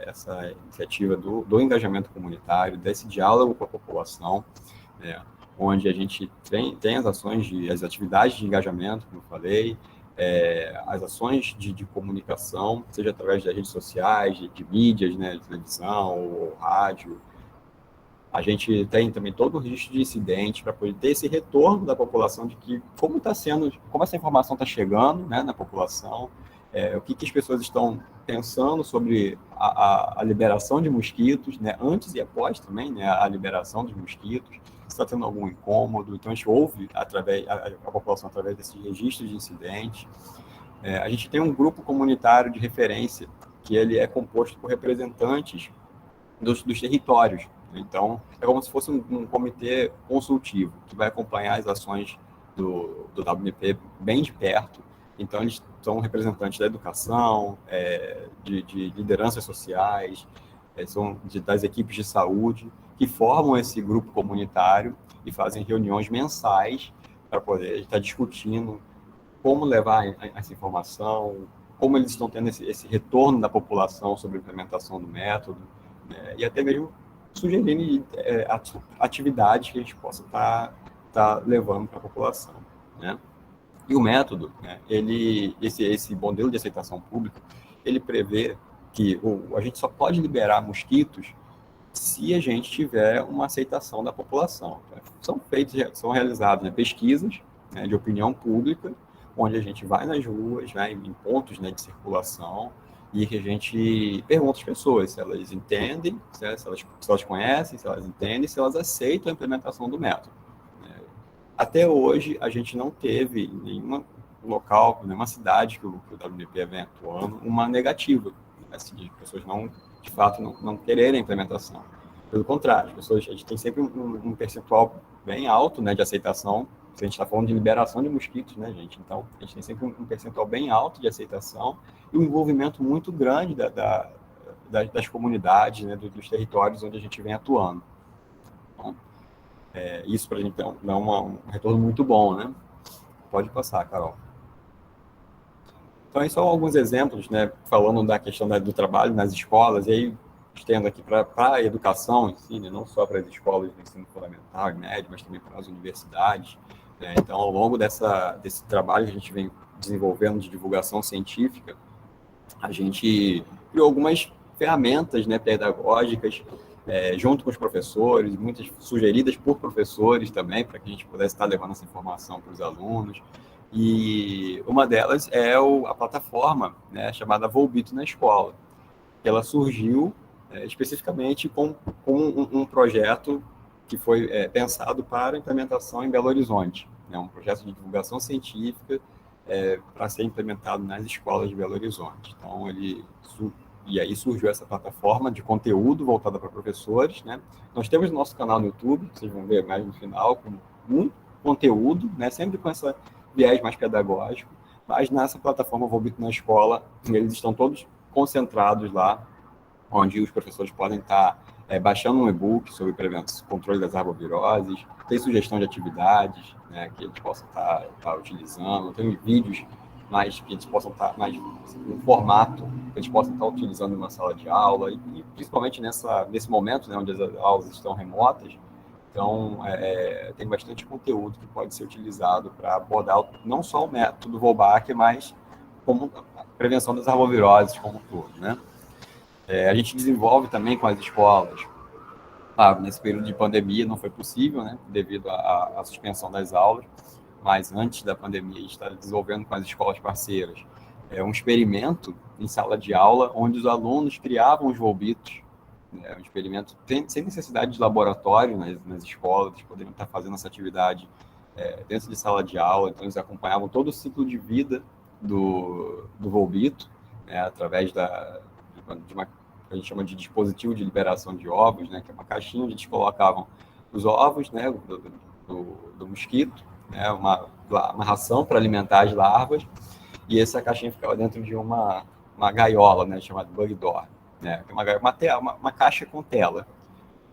iniciativa do engajamento comunitário, desse diálogo com a população, né, onde a gente tem as atividades de engajamento, como eu falei, as ações de comunicação, seja através das redes sociais, de mídias, né, de televisão ou rádio. A gente tem também todo o registro de incidentes para poder ter esse retorno da população de que como essa informação está chegando, né, na população, o que as pessoas estão pensando sobre a liberação de mosquitos, né, antes e após também, né, a liberação dos mosquitos, se está tendo algum incômodo. Então, a gente ouve a população através desses registros de incidentes. A gente tem um grupo comunitário de referência, que ele é composto por representantes dos territórios. Então, é como se fosse um comitê consultivo, que vai acompanhar as ações do WNP bem de perto. Então, eles são representantes da educação, de lideranças sociais, são das equipes de saúde, que formam esse grupo comunitário e fazem reuniões mensais para poder estar discutindo como levar essa informação, como eles estão tendo esse retorno da população sobre a implementação do método, né, e até mesmo sugerindo atividades que a gente possa estar está levando para a população, né? E o método, né, esse modelo de aceitação pública, ele prevê que a gente só pode liberar mosquitos se a gente tiver uma aceitação da população. São realizadas, né, pesquisas, né, de opinião pública, onde a gente vai nas ruas, né, em pontos, né, de circulação, e que a gente pergunta às pessoas se elas entendem, se elas conhecem, se elas entendem, se elas aceitam a implementação do método. Até hoje, a gente não teve em nenhum local, nenhuma cidade que o WMP vem atuando, uma negativa, assim, de pessoas de fato, não quererem a implementação. Pelo contrário, a gente tem sempre um percentual bem alto, né, de aceitação. Se a gente está falando de liberação de mosquitos, né, gente? Então, a gente tem sempre um percentual bem alto de aceitação e um envolvimento muito grande das comunidades, né, dos territórios onde a gente vem atuando. Então, isso para a gente dá um retorno muito bom, né? Pode passar, Carol. Então, aí só alguns exemplos, né, falando da questão do trabalho nas escolas, e aí estendo aqui para a educação em si, né, não só para as escolas de ensino fundamental e médio, mas também para as universidades. Né? Então, ao longo desse trabalho que a gente vem desenvolvendo de divulgação científica, a gente criou algumas ferramentas, né, pedagógicas, junto com os professores, muitas sugeridas por professores também, para que a gente pudesse estar levando essa informação para os alunos. E uma delas é a plataforma, né, chamada Volbito na Escola. Ela surgiu especificamente com um projeto que foi pensado para implementação em Belo Horizonte, né, um projeto de divulgação científica para ser implementado nas escolas de Belo Horizonte. Então, e aí surgiu essa plataforma de conteúdo voltada para professores, né? Nós temos o nosso canal no YouTube, vocês vão ver mais no final, com muito conteúdo, né? Sempre com essa viés mais pedagógico, mas nessa plataforma Volbito na Escola, eles estão todos concentrados lá, onde os professores podem estar baixando um e-book sobre prevenção, controle das arboviroses, tem sugestão de atividades, né, que eles possam estar utilizando, tem vídeos mais que eles possam estar mais no formato que eles possam estar utilizando numa sala de aula, e principalmente nesse momento, né, onde as aulas estão remotas. Então, tem bastante conteúdo que pode ser utilizado para abordar não só o método Wolbach, mas como a prevenção das arboviroses como um todo, né? A gente desenvolve também com as escolas. Claro, nesse período de pandemia não foi possível, né, devido à suspensão das aulas, mas antes da pandemia a gente está desenvolvendo com as escolas parceiras um experimento em sala de aula, onde os alunos criavam os volbitos, um experimento sem necessidade de laboratório nas escolas, eles poderiam estar fazendo essa atividade dentro de sala de aula, então eles acompanhavam todo o ciclo de vida do volbito, né, através de uma que a gente chama de dispositivo de liberação de ovos, né, que é uma caixinha onde eles colocavam os ovos, né, do mosquito, né, uma ração para alimentar as larvas, e essa caixinha ficava dentro de uma gaiola, né, chamada bug door, né, uma caixa com tela.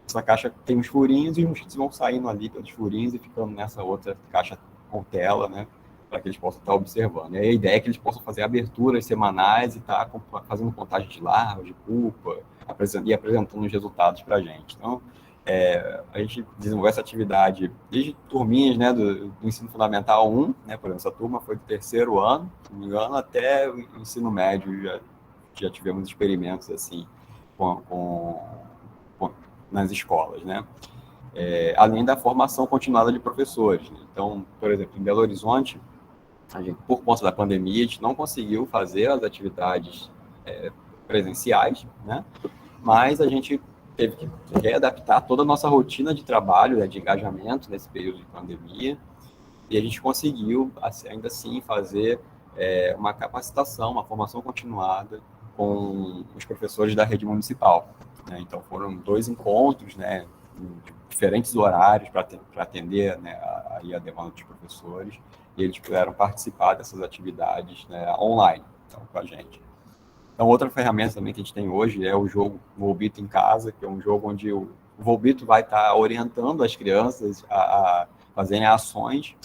Essa caixa tem uns furinhos e os mosquitos vão saindo ali pelos furinhos e ficando nessa outra caixa com tela, né, para que eles possam estar observando. E a ideia é que eles possam fazer aberturas semanais e estar fazendo contagem de larvas, de pupa, e apresentando os resultados para a gente. Então, a gente desenvolveu essa atividade desde turminhas, né, do ensino fundamental 1, né, por exemplo, essa turma foi do 3º ano, se não me engano, até o ensino médio já tivemos experimentos assim nas escolas, né? Além da formação continuada de professores. Né? Então, por exemplo, em Belo Horizonte, a gente, por conta da pandemia, a gente não conseguiu fazer as atividades presenciais, né? Mas a gente teve que readaptar toda a nossa rotina de trabalho, né, de engajamento nesse período de pandemia, e a gente conseguiu, ainda assim, fazer uma capacitação, uma formação continuada com os professores da rede municipal. Né? Então, foram 2 encontros, né, em diferentes horários para atender, né, a demanda dos professores, e eles puderam participar dessas atividades, né, online, então, com a gente. Então, outra ferramenta também que a gente tem hoje é o jogo Volbito em Casa, que é um jogo onde o Volbito vai estar orientando as crianças a fazerem ações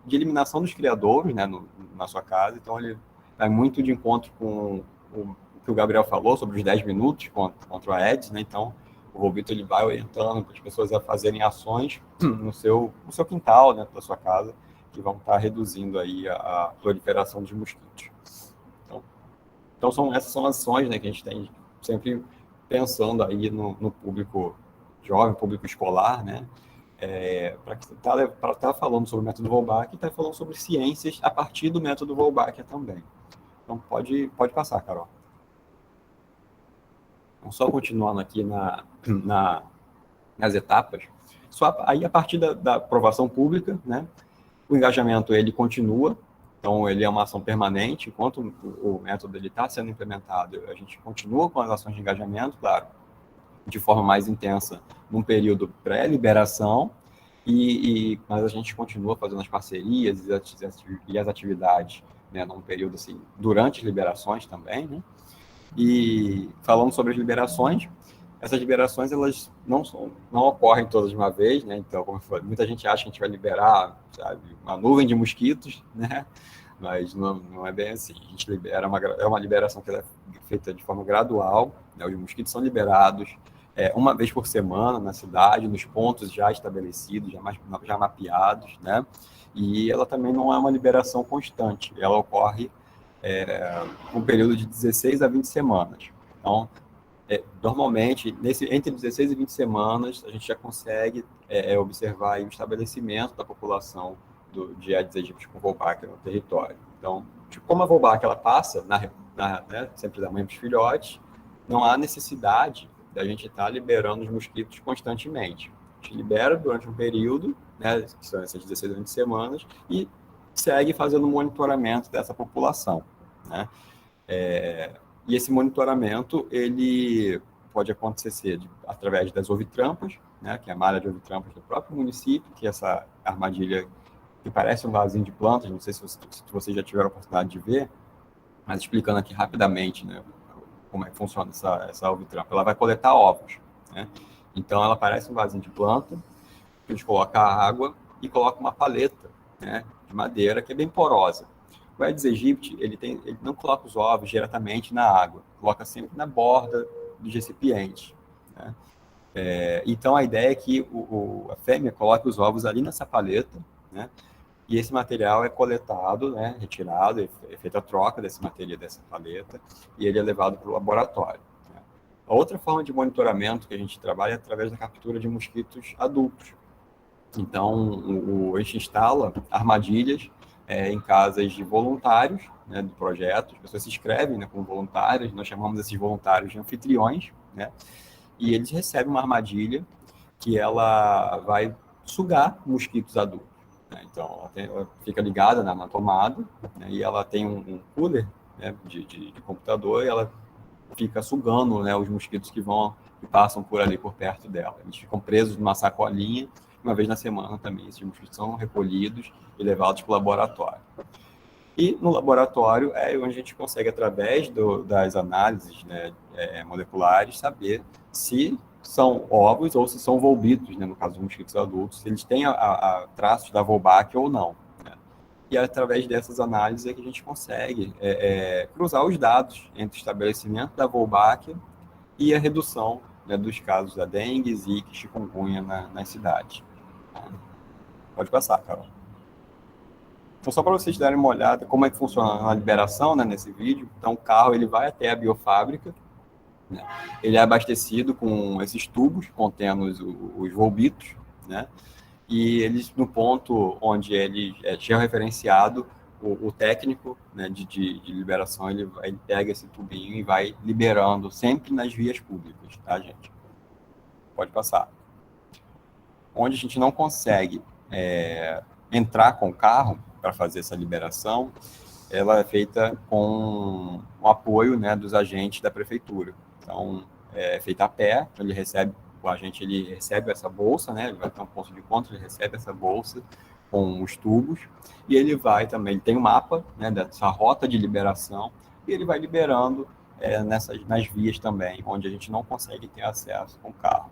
de eliminação dos criadouros, né, na sua casa. Então, ele vai muito de encontro com o que o Gabriel falou sobre os 10 minutos contra a Aedes, né? Então, o volbito ele vai orientando as pessoas a fazerem ações no seu quintal, dentro da sua casa, que vão estar reduzindo aí a proliferação de mosquitos. Então essas são as ações, né, que a gente tem sempre pensando aí no público jovem, público escolar, né, para estar falando sobre o método Wolbachia e estar falando sobre ciências a partir do método Wolbachia também. Então pode passar, Carol. Então, só continuando aqui nas etapas, aí a partir da aprovação pública, né, o engajamento ele continua, então ele é uma ação permanente, enquanto o método está sendo implementado, a gente continua com as ações de engajamento, claro, de forma mais intensa num período pré-liberação, mas a gente continua fazendo as parcerias e as atividades, né, num período assim, durante as liberações também, né? E falando sobre as liberações, essas liberações elas não ocorrem todas de uma vez, né? Então, como eu falei, muita gente acha que a gente vai liberar, sabe, uma nuvem de mosquitos, né? Mas não é bem assim. A gente libera uma liberação que é feita de forma gradual, né? Os mosquitos são liberados uma vez por semana na cidade, nos pontos já estabelecidos, já mapeados, né? E ela também não é uma liberação constante, ela ocorre um período de 16 a 20 semanas. Então, normalmente, entre 16 e 20 semanas, a gente já consegue observar aí o estabelecimento da população de Aedes aegypti com Wolbachia no território. Então, como a Wolbachia ela passa né, sempre da mãe para os filhotes, não há necessidade da gente estar liberando os mosquitos constantemente. A gente libera durante um período, né, que são essas 16 a 20 semanas, e segue fazendo monitoramento dessa população, né? E esse monitoramento, ele pode acontecer através das ovitrampas, né, que é a malha de ovitrampas do próprio município, que é essa armadilha que parece um vasinho de plantas, não sei se vocês já tiveram a oportunidade de ver, mas explicando aqui rapidamente, né, como é que funciona essa ovitrampa. Ela vai coletar ovos, né? Então, ela parece um vasinho de planta, que a gente coloca a água e coloca uma paleta, né, de madeira, que é bem porosa. O Aedes aegypti, ele não coloca os ovos diretamente na água, coloca sempre na borda dos recipientes, né? Então, a ideia é que a fêmea coloque os ovos ali nessa paleta, né? E esse material é coletado, né, retirado, é feita a troca desse material, dessa paleta, e ele é levado para o laboratório, né? A outra forma de monitoramento que a gente trabalha é através da captura de mosquitos adultos. Então, a gente instala armadilhas em casas de voluntários, né, do projeto. As pessoas se inscrevem, né, como voluntários, nós chamamos esses voluntários de anfitriões, né, e eles recebem uma armadilha que ela vai sugar mosquitos adultos, né? Então, ela fica ligada na tomada, né, e ela tem um cooler, né, de computador, e ela fica sugando, né, os mosquitos que passam por ali, por perto dela. Eles ficam presos numa sacolinha. Uma vez na semana também, esses mosquitos são recolhidos e levados para o laboratório. E no laboratório é onde a gente consegue, através das análises, né, moleculares, saber se são ovos ou se são volbitos, né, no caso dos mosquitos adultos, se eles têm traços da Wolbachia ou não, né? E através dessas análises é que a gente consegue cruzar os dados entre o estabelecimento da Wolbachia e a redução, né, dos casos da dengue, zika e chikungunya nas cidades. Pode passar, Carol. Então, só para vocês darem uma olhada como é que funciona a liberação, né, nesse vídeo. Então, o carro ele vai até a biofábrica, né? Ele é abastecido com esses tubos contendo os volbitos, né? E eles, no ponto onde ele é georreferenciado, o técnico, né, de liberação, ele pega esse tubinho e vai liberando sempre nas vias públicas, tá, gente? Pode passar. Onde a gente não consegue entrar com o carro para fazer essa liberação, ela é feita com o apoio, né, dos agentes da prefeitura. Então, é feita a pé, o agente ele recebe essa bolsa, né, ele vai ter um ponto de encontro, ele recebe essa bolsa com os tubos, e ele vai também, tem um mapa, né, dessa rota de liberação, e ele vai liberando nas vias também, onde a gente não consegue ter acesso com o carro.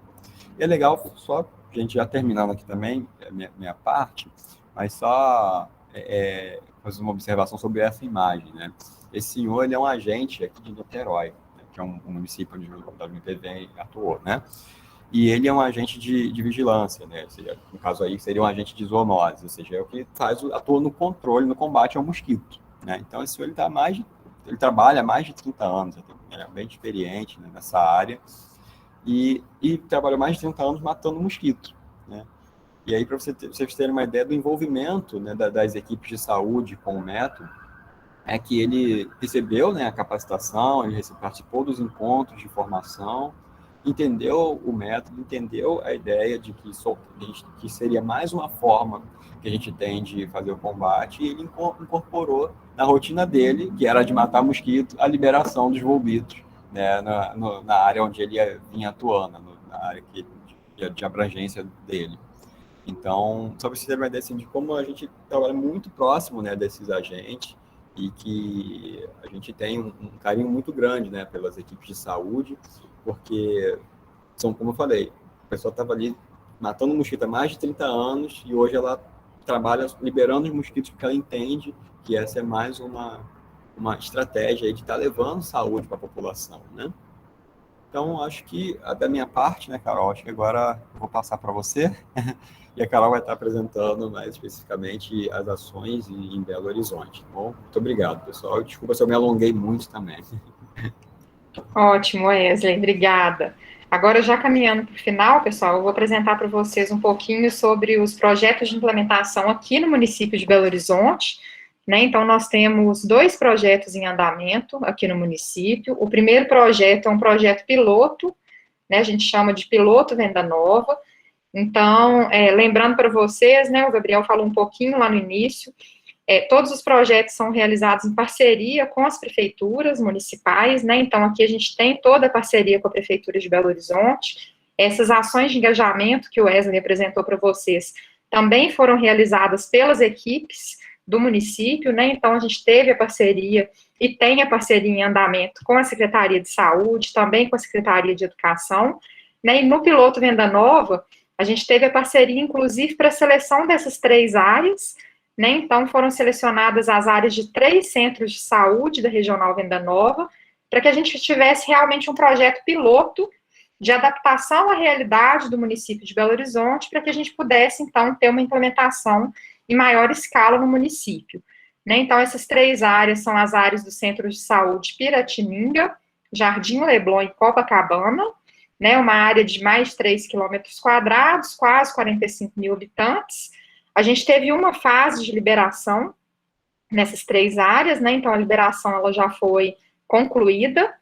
E é legal, só a gente já terminando aqui também, minha parte, mas só fazer uma observação sobre essa imagem, né? Esse senhor, ele é um agente aqui de Niterói, né, que é um município onde o WPV atuou, né? e ele é um agente de vigilância, né? Ou seja, no caso aí seria um agente de zoonose, ou seja, é o que atua no controle, no combate ao mosquito, né? Então, esse senhor, ele trabalha há mais de 30 anos, ele é bem experiente, né, nessa área, e trabalhou mais de 30 anos matando mosquito, né? E aí, para vocês terem uma ideia do envolvimento, né, das equipes de saúde com o método, é que ele recebeu, né, a capacitação, ele participou dos encontros de formação, entendeu o método, entendeu a ideia de que seria mais uma forma que a gente tem de fazer o combate, e ele incorporou na rotina dele, que era de matar mosquito, a liberação dos volbitos, né, na área onde ele vinha atuando, na área de abrangência dele. Então, só para vocês terem uma ideia assim, de como a gente trabalha muito próximo, né, desses agentes, e que a gente tem um carinho muito grande, né, pelas equipes de saúde, porque são, como eu falei, a pessoa estava ali matando mosquito há mais de 30 anos e hoje ela trabalha liberando os mosquitos porque ela entende que essa é mais uma estratégia aí de estar levando saúde para a população, né? Então, acho que da minha parte, né, Carol, acho que agora eu vou passar para você e a Carol vai estar apresentando mais especificamente as ações em Belo Horizonte, tá bom? Muito obrigado, pessoal. Desculpa se eu me alonguei muito também. Ótimo, Wesley, obrigada. Agora, já caminhando para o final, pessoal, eu vou apresentar para vocês um pouquinho sobre os projetos de implementação aqui no município de Belo Horizonte, né? Então, nós temos 2 projetos em andamento aqui no município. O primeiro projeto é um projeto piloto, né? A gente chama de Piloto Venda Nova. Então, lembrando para vocês, né, o Gabriel falou um pouquinho lá no início, todos os projetos são realizados em parceria com as prefeituras municipais, né? Então, aqui a gente tem toda a parceria com a Prefeitura de Belo Horizonte. Essas ações de engajamento que o Wesley apresentou para vocês também foram realizadas pelas equipes do município, né? Então, a gente teve a parceria e tem a parceria em andamento com a Secretaria de Saúde, também com a Secretaria de Educação, né? E no Piloto Venda Nova, a gente teve a parceria, inclusive, para a seleção dessas 3 áreas, né? Então, foram selecionadas as áreas de 3 centros de saúde da Regional Venda Nova, para que a gente tivesse realmente um projeto piloto de adaptação à realidade do município de Belo Horizonte, para que a gente pudesse, então, ter uma implementação em maior escala no município, né? Então, essas 3 áreas são as áreas do Centro de Saúde Piratininga, Jardim Leblon e Copacabana, né? Uma área de mais de 3 quilômetros quadrados, quase 45 mil habitantes. A gente teve uma fase de liberação nessas 3 áreas, né? Então, a liberação ela já foi concluída.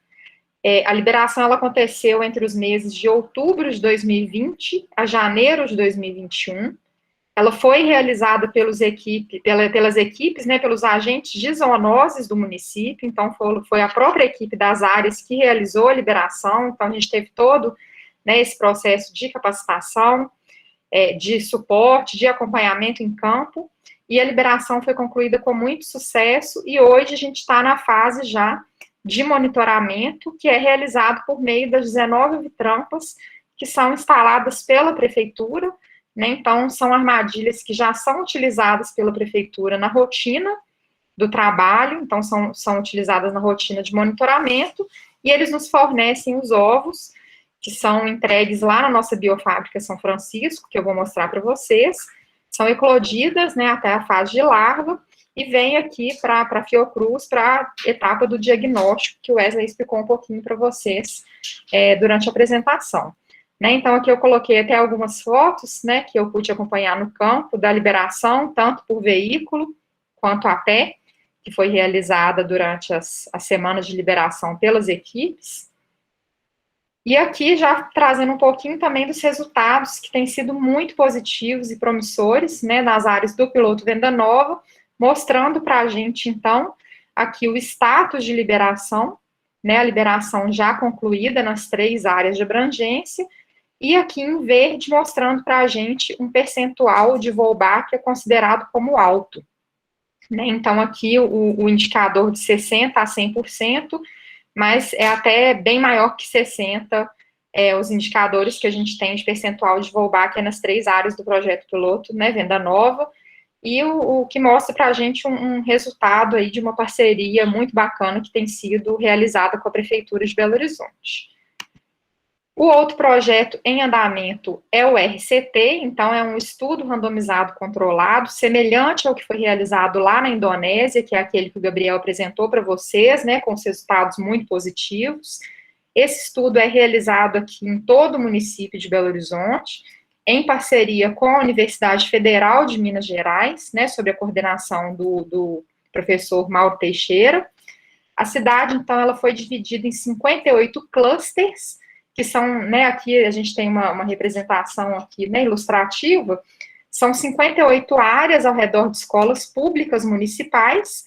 A liberação ela aconteceu entre os meses de outubro de 2020 a janeiro de 2021. Ela foi realizada pelas equipes, né, pelos agentes de zoonoses do município, então foi a própria equipe das áreas que realizou a liberação, então a gente teve todo, né, esse processo de capacitação, de suporte, de acompanhamento em campo, e a liberação foi concluída com muito sucesso, e hoje a gente está na fase já de monitoramento, que é realizado por meio das 19 vitrampas que são instaladas pela prefeitura, né? Então, são armadilhas que já são utilizadas pela prefeitura na rotina do trabalho, então são utilizadas na rotina de monitoramento, e eles nos fornecem os ovos, que são entregues lá na nossa biofábrica São Francisco, que eu vou mostrar para vocês, são eclodidas, né, até a fase de larva, e vem aqui para a Fiocruz, para a etapa do diagnóstico, que o Wesley explicou um pouquinho para vocês durante a apresentação. Né, então, aqui eu coloquei até algumas fotos, né, que eu pude acompanhar no campo da liberação, tanto por veículo quanto a pé, que foi realizada durante as semanas de liberação pelas equipes. E aqui já trazendo um pouquinho também dos resultados, que têm sido muito positivos e promissores, né, nas áreas do Piloto Venda Nova, mostrando para a gente, então, aqui o status de liberação, né, a liberação já concluída nas 3 áreas de abrangência, e aqui em verde mostrando para a gente um percentual de VOLBAC que é considerado como alto. Né? Então, aqui o indicador de 60% a 100%, mas é até bem maior que 60%, os indicadores que a gente tem de percentual de VOLBAC nas 3 áreas do projeto piloto, né, Venda Nova, e o que mostra para a gente um resultado aí de uma parceria muito bacana que tem sido realizada com a Prefeitura de Belo Horizonte. O outro projeto em andamento é o RCT, então é um estudo randomizado controlado, semelhante ao que foi realizado lá na Indonésia, que é aquele que o Gabriel apresentou para vocês, né, com os resultados muito positivos. Esse estudo é realizado aqui em todo o município de Belo Horizonte, em parceria com a Universidade Federal de Minas Gerais, né, sob a coordenação do professor Mauro Teixeira. A cidade, então, ela foi dividida em 58 clusters, que são, né, aqui a gente tem uma representação aqui, né, ilustrativa, são 58 áreas ao redor de escolas públicas municipais.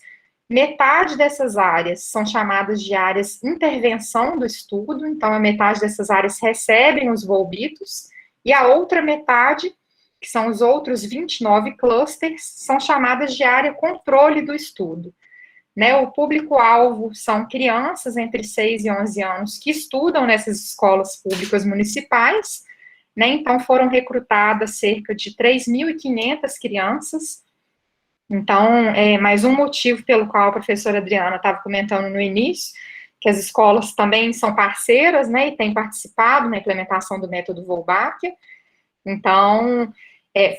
Metade dessas áreas são chamadas de áreas intervenção do estudo, então a metade dessas áreas recebem os volbitos, e a outra metade, que são os outros 29 clusters, são chamadas de área controle do estudo. Né, o público-alvo são crianças entre 6 e 11 anos que estudam nessas escolas públicas municipais, né, então foram recrutadas cerca de 3.500 crianças. Então, mais um motivo pelo qual a professora Adriana estava comentando no início, que as escolas também são parceiras, né, e têm participado na implementação do método Wolbachia. Então,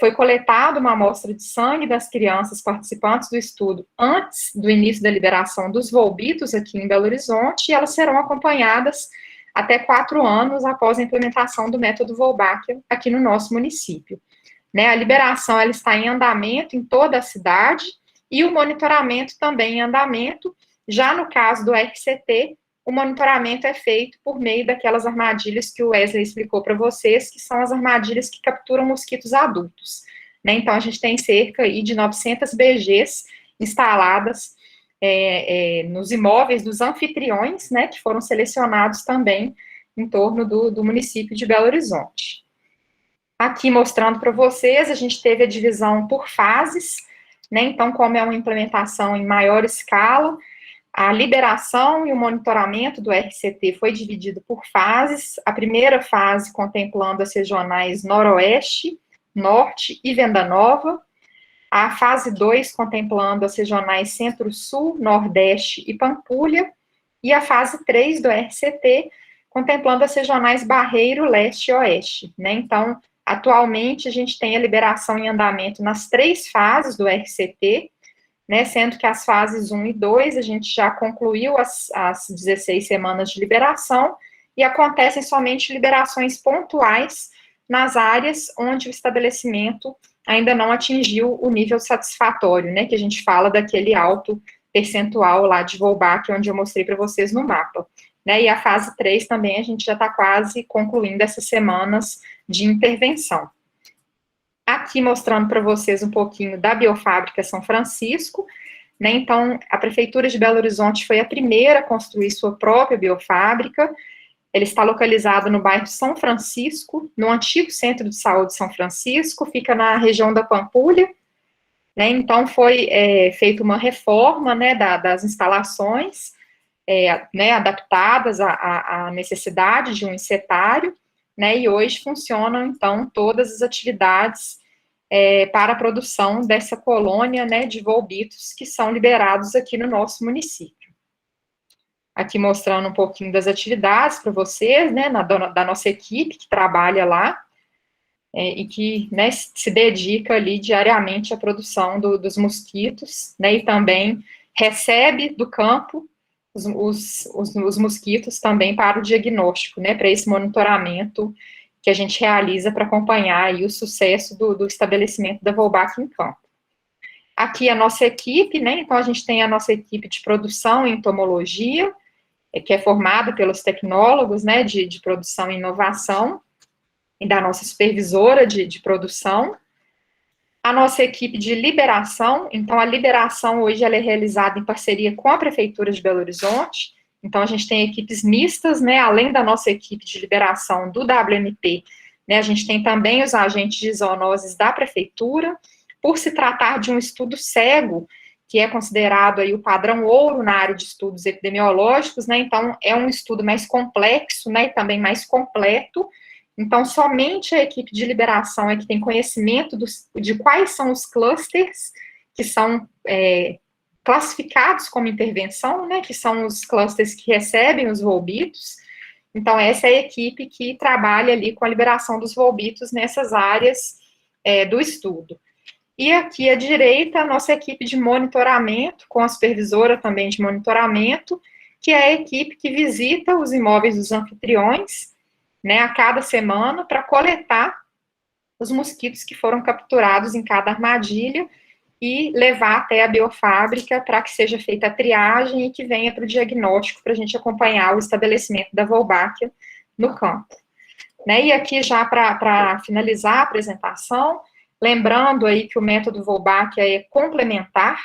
foi coletada uma amostra de sangue das crianças participantes do estudo antes do início da liberação dos volbitos aqui em Belo Horizonte, e elas serão acompanhadas até 4 anos após a implementação do método Wolbachia aqui no nosso município. Né, a liberação ela está em andamento em toda a cidade, e o monitoramento também em andamento. Já no caso do RCT, o monitoramento é feito por meio daquelas armadilhas que o Wesley explicou para vocês, que são as armadilhas que capturam mosquitos adultos. Né, então, a gente tem cerca aí de 900 BGs instaladas nos imóveis dos anfitriões, né, que foram selecionados também em torno do município de Belo Horizonte. Aqui mostrando para vocês, a gente teve a divisão por fases, né, então como é uma implementação em maior escala, a liberação e o monitoramento do RCT foi dividido por fases. A primeira fase contemplando as regionais Noroeste, Norte e Venda Nova. A fase 2 contemplando as regionais Centro-Sul, Nordeste e Pampulha. E a fase 3 do RCT contemplando as regionais Barreiro, Leste e Oeste. Né? Então, atualmente a gente tem a liberação em andamento nas 3 fases do RCT, né, sendo que as fases 1 e 2, a gente já concluiu as 16 semanas de liberação, e acontecem somente liberações pontuais nas áreas onde o estabelecimento ainda não atingiu o nível satisfatório, né, que a gente fala daquele alto percentual lá de Wolbachia, onde eu mostrei para vocês no mapa. Né, e a fase 3 também a gente já está quase concluindo essas semanas de intervenção. Aqui mostrando para vocês um pouquinho da Biofábrica São Francisco, né, então a Prefeitura de Belo Horizonte foi a primeira a construir sua própria biofábrica. Ela está localizada no bairro São Francisco, no antigo Centro de Saúde São Francisco, fica na região da Pampulha, né, então foi feita uma reforma, né, das instalações, né, adaptadas à necessidade de um insetário, né, e hoje funcionam, então, todas as atividades para a produção dessa colônia, né, de volbitos que são liberados aqui no nosso município. Aqui mostrando um pouquinho das atividades para vocês, né, da nossa equipe que trabalha lá, e que, né, se dedica ali diariamente à produção dos mosquitos, né, e também recebe do campo os mosquitos também para o diagnóstico, né, para esse monitoramento que a gente realiza para acompanhar aí o sucesso do estabelecimento da Wolbachia em campo. Aqui a nossa equipe, né, então a gente tem a nossa equipe de produção em entomologia, que é formada pelos tecnólogos, né, de produção e inovação, e da nossa supervisora de produção. A nossa equipe de liberação, então a liberação hoje ela é realizada em parceria com a Prefeitura de Belo Horizonte, então a gente tem equipes mistas, né, além da nossa equipe de liberação do WMP, né, a gente tem também os agentes de zoonoses da Prefeitura, por se tratar de um estudo cego, que é considerado aí o padrão ouro na área de estudos epidemiológicos, né, então é um estudo mais complexo, né, e também mais completo. Então, somente a equipe de liberação é que tem conhecimento de quais são os clusters que são classificados como intervenção, né, que são os clusters que recebem os volbitos, Então, essa é a equipe que trabalha ali com a liberação dos volbitos nessas áreas do estudo. E aqui à direita, a nossa equipe de monitoramento, com a supervisora também de monitoramento, que é a equipe que visita os imóveis dos anfitriões, né, a cada semana, para coletar os mosquitos que foram capturados em cada armadilha e levar até a biofábrica para que seja feita a triagem e que venha para o diagnóstico para a gente acompanhar o estabelecimento da Wolbachia no campo. Né, e aqui já para finalizar a apresentação, lembrando aí que o método Wolbachia é complementar,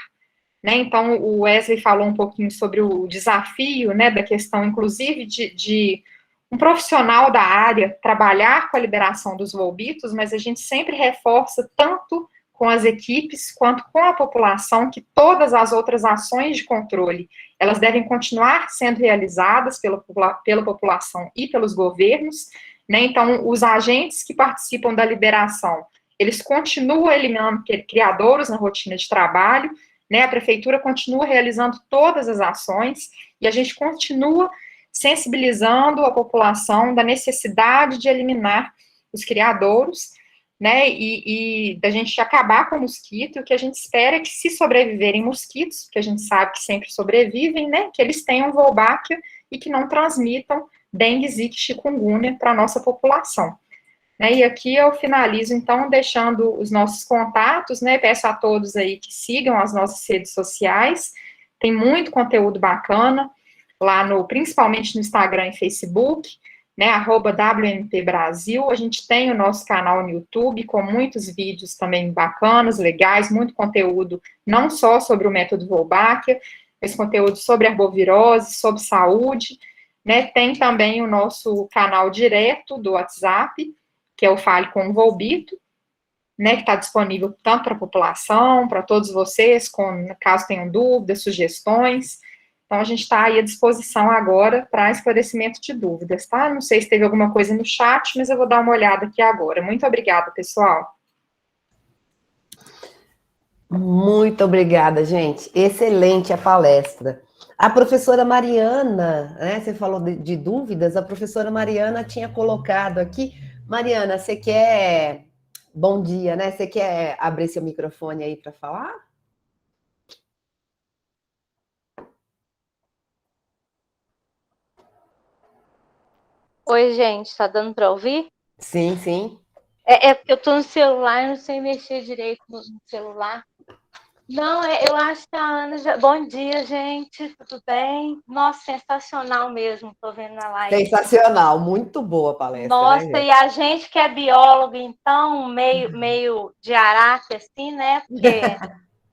né, então o Wesley falou um pouquinho sobre o desafio, né, da questão, inclusive, de um profissional da área trabalhar com a liberação dos volbitos, mas a gente sempre reforça tanto com as equipes quanto com a população que todas as outras ações de controle, elas devem continuar sendo realizadas pela população e pelos governos, né, então os agentes que participam da liberação, eles continuam eliminando criadouros na rotina de trabalho, né, a prefeitura continua realizando todas as ações e a gente continua sensibilizando a população da necessidade de eliminar os criadouros, né, e da gente acabar com o mosquito, e o que a gente espera é que, se sobreviverem mosquitos, que a gente sabe que sempre sobrevivem, né, que eles tenham Wolbachia e que não transmitam dengue, zika e chikungunya para a nossa população. Né, e aqui eu finalizo, então, deixando os nossos contatos, né, peço a todos aí que sigam as nossas redes sociais, tem muito conteúdo bacana, lá principalmente no Instagram e Facebook, né, @WMP Brasil, a gente tem o nosso canal no YouTube, com muitos vídeos também bacanas, legais, muito conteúdo, não só sobre o método Wolbachia, mas conteúdo sobre arbovirose, sobre saúde, né, tem também o nosso canal direto do WhatsApp, que é o Fale com o Volbito, né, que está disponível tanto para a população, para todos vocês, caso tenham dúvidas, sugestões. Então, a gente está aí à disposição agora para esclarecimento de dúvidas, tá? Não sei se teve alguma coisa no chat, mas eu vou dar uma olhada aqui agora. Muito obrigada, pessoal. Muito obrigada, gente. Excelente a palestra. A professora Mariana, né, você falou de dúvidas, a professora Mariana tinha colocado aqui. Mariana, você quer... Bom dia, né? Você quer abrir seu microfone aí para falar? Oi, gente, tá dando para ouvir? Sim, sim. É porque eu tô no celular e não sei mexer direito no celular. Não, eu acho que a Ana já... Bom dia, gente, tudo bem? Nossa, sensacional mesmo, tô vendo na live. Sensacional, muito boa a palestra, Nossa, né, e a gente que é biólogo, então, meio de araque, assim, né? Porque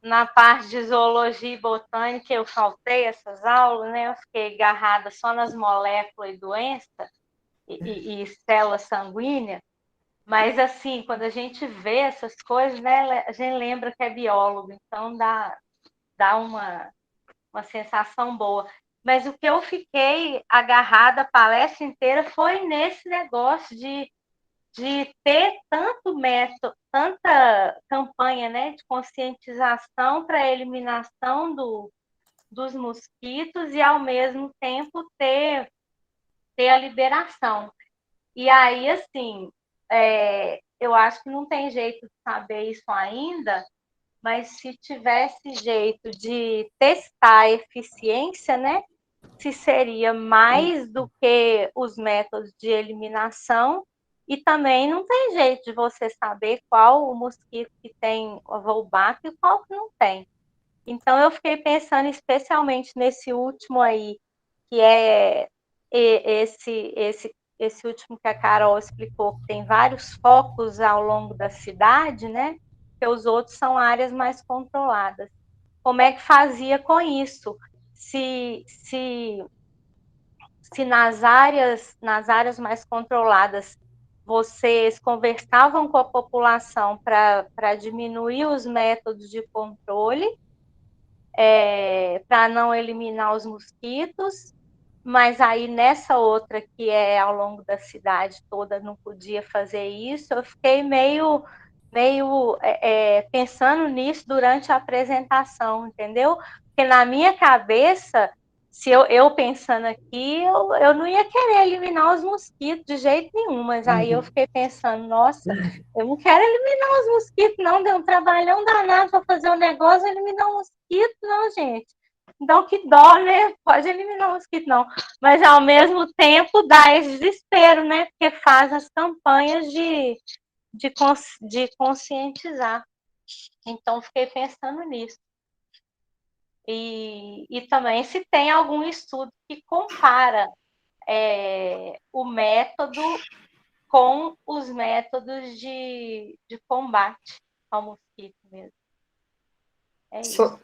na parte de zoologia e botânica eu faltei essas aulas, né? Eu fiquei agarrada só nas moléculas e doença e célula sanguínea. Mas, assim, quando a gente vê essas coisas, né, a gente lembra que é biólogo, então dá uma sensação boa. Mas o que eu fiquei agarrada a palestra inteira foi nesse negócio de ter tanto método, tanta campanha, né, de conscientização para a eliminação dos mosquitos e, ao mesmo tempo, ter a liberação. E aí, assim, eu acho que não tem jeito de saber isso ainda, mas se tivesse jeito de testar a eficiência, né? Se seria mais do que os métodos de eliminação, e também não tem jeito de você saber qual o mosquito que tem a Wolbachia e qual que não tem. Então, eu fiquei pensando especialmente nesse último aí, que é esse último que a Carol explicou, que tem vários focos ao longo da cidade, né? Que os outros são áreas mais controladas. Como é que fazia com isso? Se nas áreas mais controladas vocês conversavam com a população para diminuir os métodos de controle, para não eliminar os mosquitos, mas aí nessa outra que é ao longo da cidade toda não podia fazer isso, eu fiquei meio pensando nisso durante a apresentação, entendeu? Porque na minha cabeça, se eu pensando aqui, eu não ia querer eliminar os mosquitos de jeito nenhum, mas aí eu fiquei pensando, nossa, eu não quero eliminar os mosquitos, não, deu um trabalhão danado para fazer um negócio, eliminar um mosquito, não, gente. Então, que dó, né? Pode eliminar o mosquito, não. Mas, ao mesmo tempo, dá esse desespero, né? Porque faz as campanhas de conscientizar. Então, fiquei pensando nisso. E também se tem algum estudo que compara o método com os métodos de combate ao mosquito mesmo. É isso.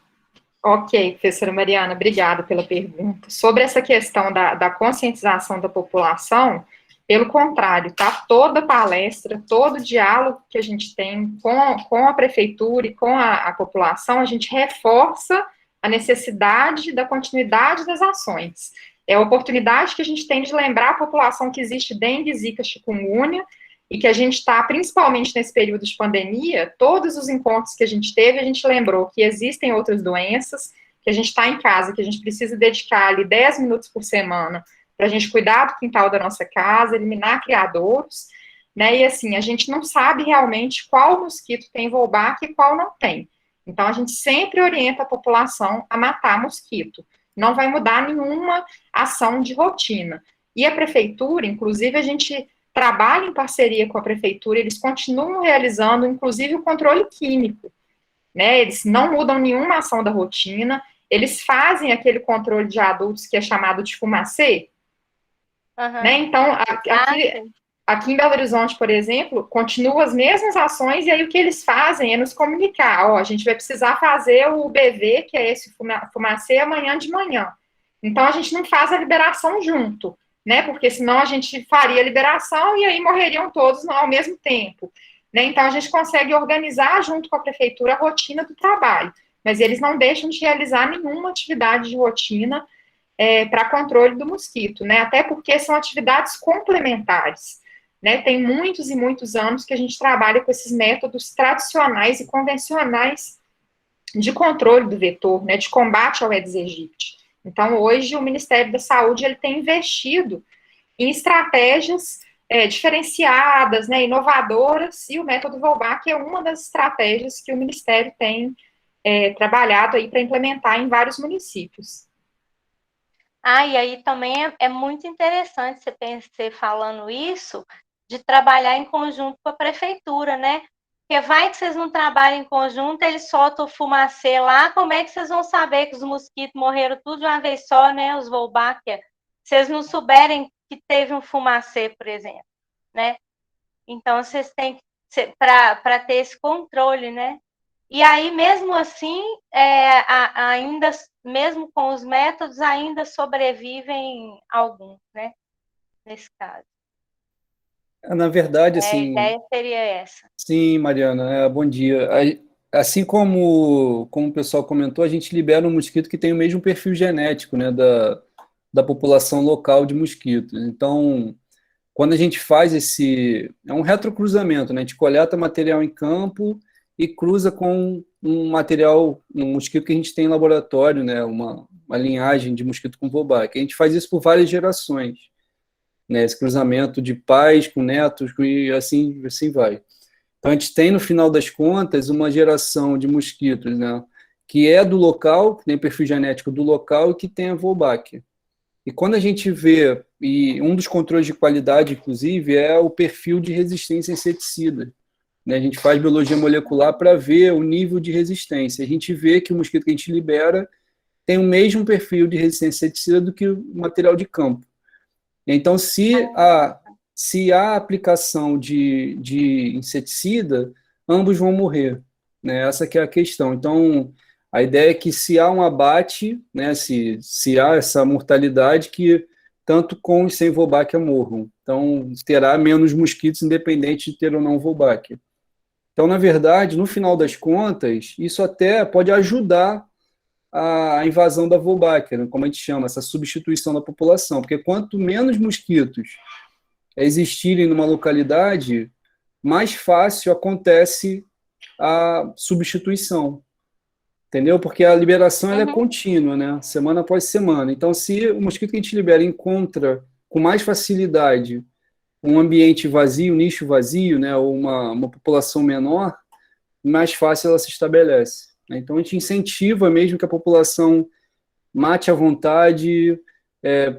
Ok, professora Mariana, obrigada pela pergunta. Sobre essa questão da conscientização da população, pelo contrário, tá? Toda palestra, todo diálogo que a gente tem com a prefeitura e com a população, a gente reforça a necessidade da continuidade das ações. É a oportunidade que a gente tem de lembrar a população que existe dengue, zika, chikungunya, e que a gente está, principalmente nesse período de pandemia, todos os encontros que a gente teve, a gente lembrou que existem outras doenças, que a gente está em casa, que a gente precisa dedicar ali 10 minutos por semana para a gente cuidar do quintal da nossa casa, eliminar criadouros, né, e assim, a gente não sabe realmente qual mosquito tem Wolbachia e qual não tem. Então, a gente sempre orienta a população a matar mosquito. Não vai mudar nenhuma ação de rotina. E a prefeitura, inclusive, a gente trabalha em parceria com a prefeitura, eles continuam realizando, inclusive, o controle químico, né? Eles não mudam nenhuma ação da rotina, eles fazem aquele controle de adultos que é chamado de fumacê, né? Então, aqui em Belo Horizonte, por exemplo, continuam as mesmas ações, e aí o que eles fazem é nos comunicar, ó, a gente vai precisar fazer o BV, que é esse fumacê, amanhã de manhã. Então, a gente não faz a liberação junto, né, porque senão a gente faria a liberação e aí morreriam todos ao mesmo tempo, né, então a gente consegue organizar junto com a prefeitura a rotina do trabalho, mas eles não deixam de realizar nenhuma atividade de rotina para controle do mosquito, né, até porque são atividades complementares, né, tem muitos e muitos anos que a gente trabalha com esses métodos tradicionais e convencionais de controle do vetor, né, de combate ao Aedes aegypti. Então, hoje, o Ministério da Saúde ele tem investido em estratégias diferenciadas, né, inovadoras, e o método Wolbachia é uma das estratégias que o Ministério tem trabalhado aí para implementar em vários municípios. E aí também é muito interessante você pensar falando isso, de trabalhar em conjunto com a prefeitura, né? Porque vai que vocês não trabalham em conjunto, eles soltam o fumacê lá, como é que vocês vão saber que os mosquitos morreram tudo de uma vez só, né? Os Wolbachia, se vocês não souberem que teve um fumacê, por exemplo, né? Então, vocês têm que, para ter esse controle, né? E aí, mesmo assim, ainda, mesmo com os métodos, ainda sobrevivem alguns, né? Nesse caso. Na verdade, assim... A ideia seria essa. Sim, Mariana, bom dia. Assim como o pessoal comentou, a gente libera um mosquito que tem o mesmo perfil genético, né, da população local de mosquitos. Então, quando a gente faz é um retrocruzamento, né, a gente coleta material em campo e cruza com um mosquito que a gente tem em laboratório, né, uma linhagem de mosquito com Wolbachia. A gente faz isso por várias gerações, né, esse cruzamento de pais com netos e assim vai. Então, a gente tem, no final das contas, uma geração de mosquitos, né, que é do local, que tem perfil genético do local e que tem a Wolbachia. E quando a gente vê, e um dos controles de qualidade, inclusive, é o perfil de resistência a inseticida. Né, a gente faz biologia molecular para ver o nível de resistência. A gente vê que o mosquito que a gente libera tem o mesmo perfil de resistência a inseticida do que o material de campo. Então, se há aplicação de inseticida, ambos vão morrer, né? Essa que é a questão. Então, a ideia é que se há um abate, né, se há essa mortalidade, que tanto com e sem Wolbachia morram. Então, terá menos mosquitos, independente de ter ou não Wolbachia. Então, na verdade, no final das contas, isso até pode ajudar a invasão da Wolbachia, né, como a gente chama, essa substituição da população, porque quanto menos mosquitos existirem numa localidade, mais fácil acontece a substituição. entendeu? Porque a liberação ela é Uhum. contínua, né? Semana após semana. Então, se o mosquito que a gente libera encontra com mais facilidade um ambiente vazio, um nicho vazio, né, ou uma população menor, mais fácil ela se estabelece, né? Então, a gente incentiva mesmo que a população mate à vontade,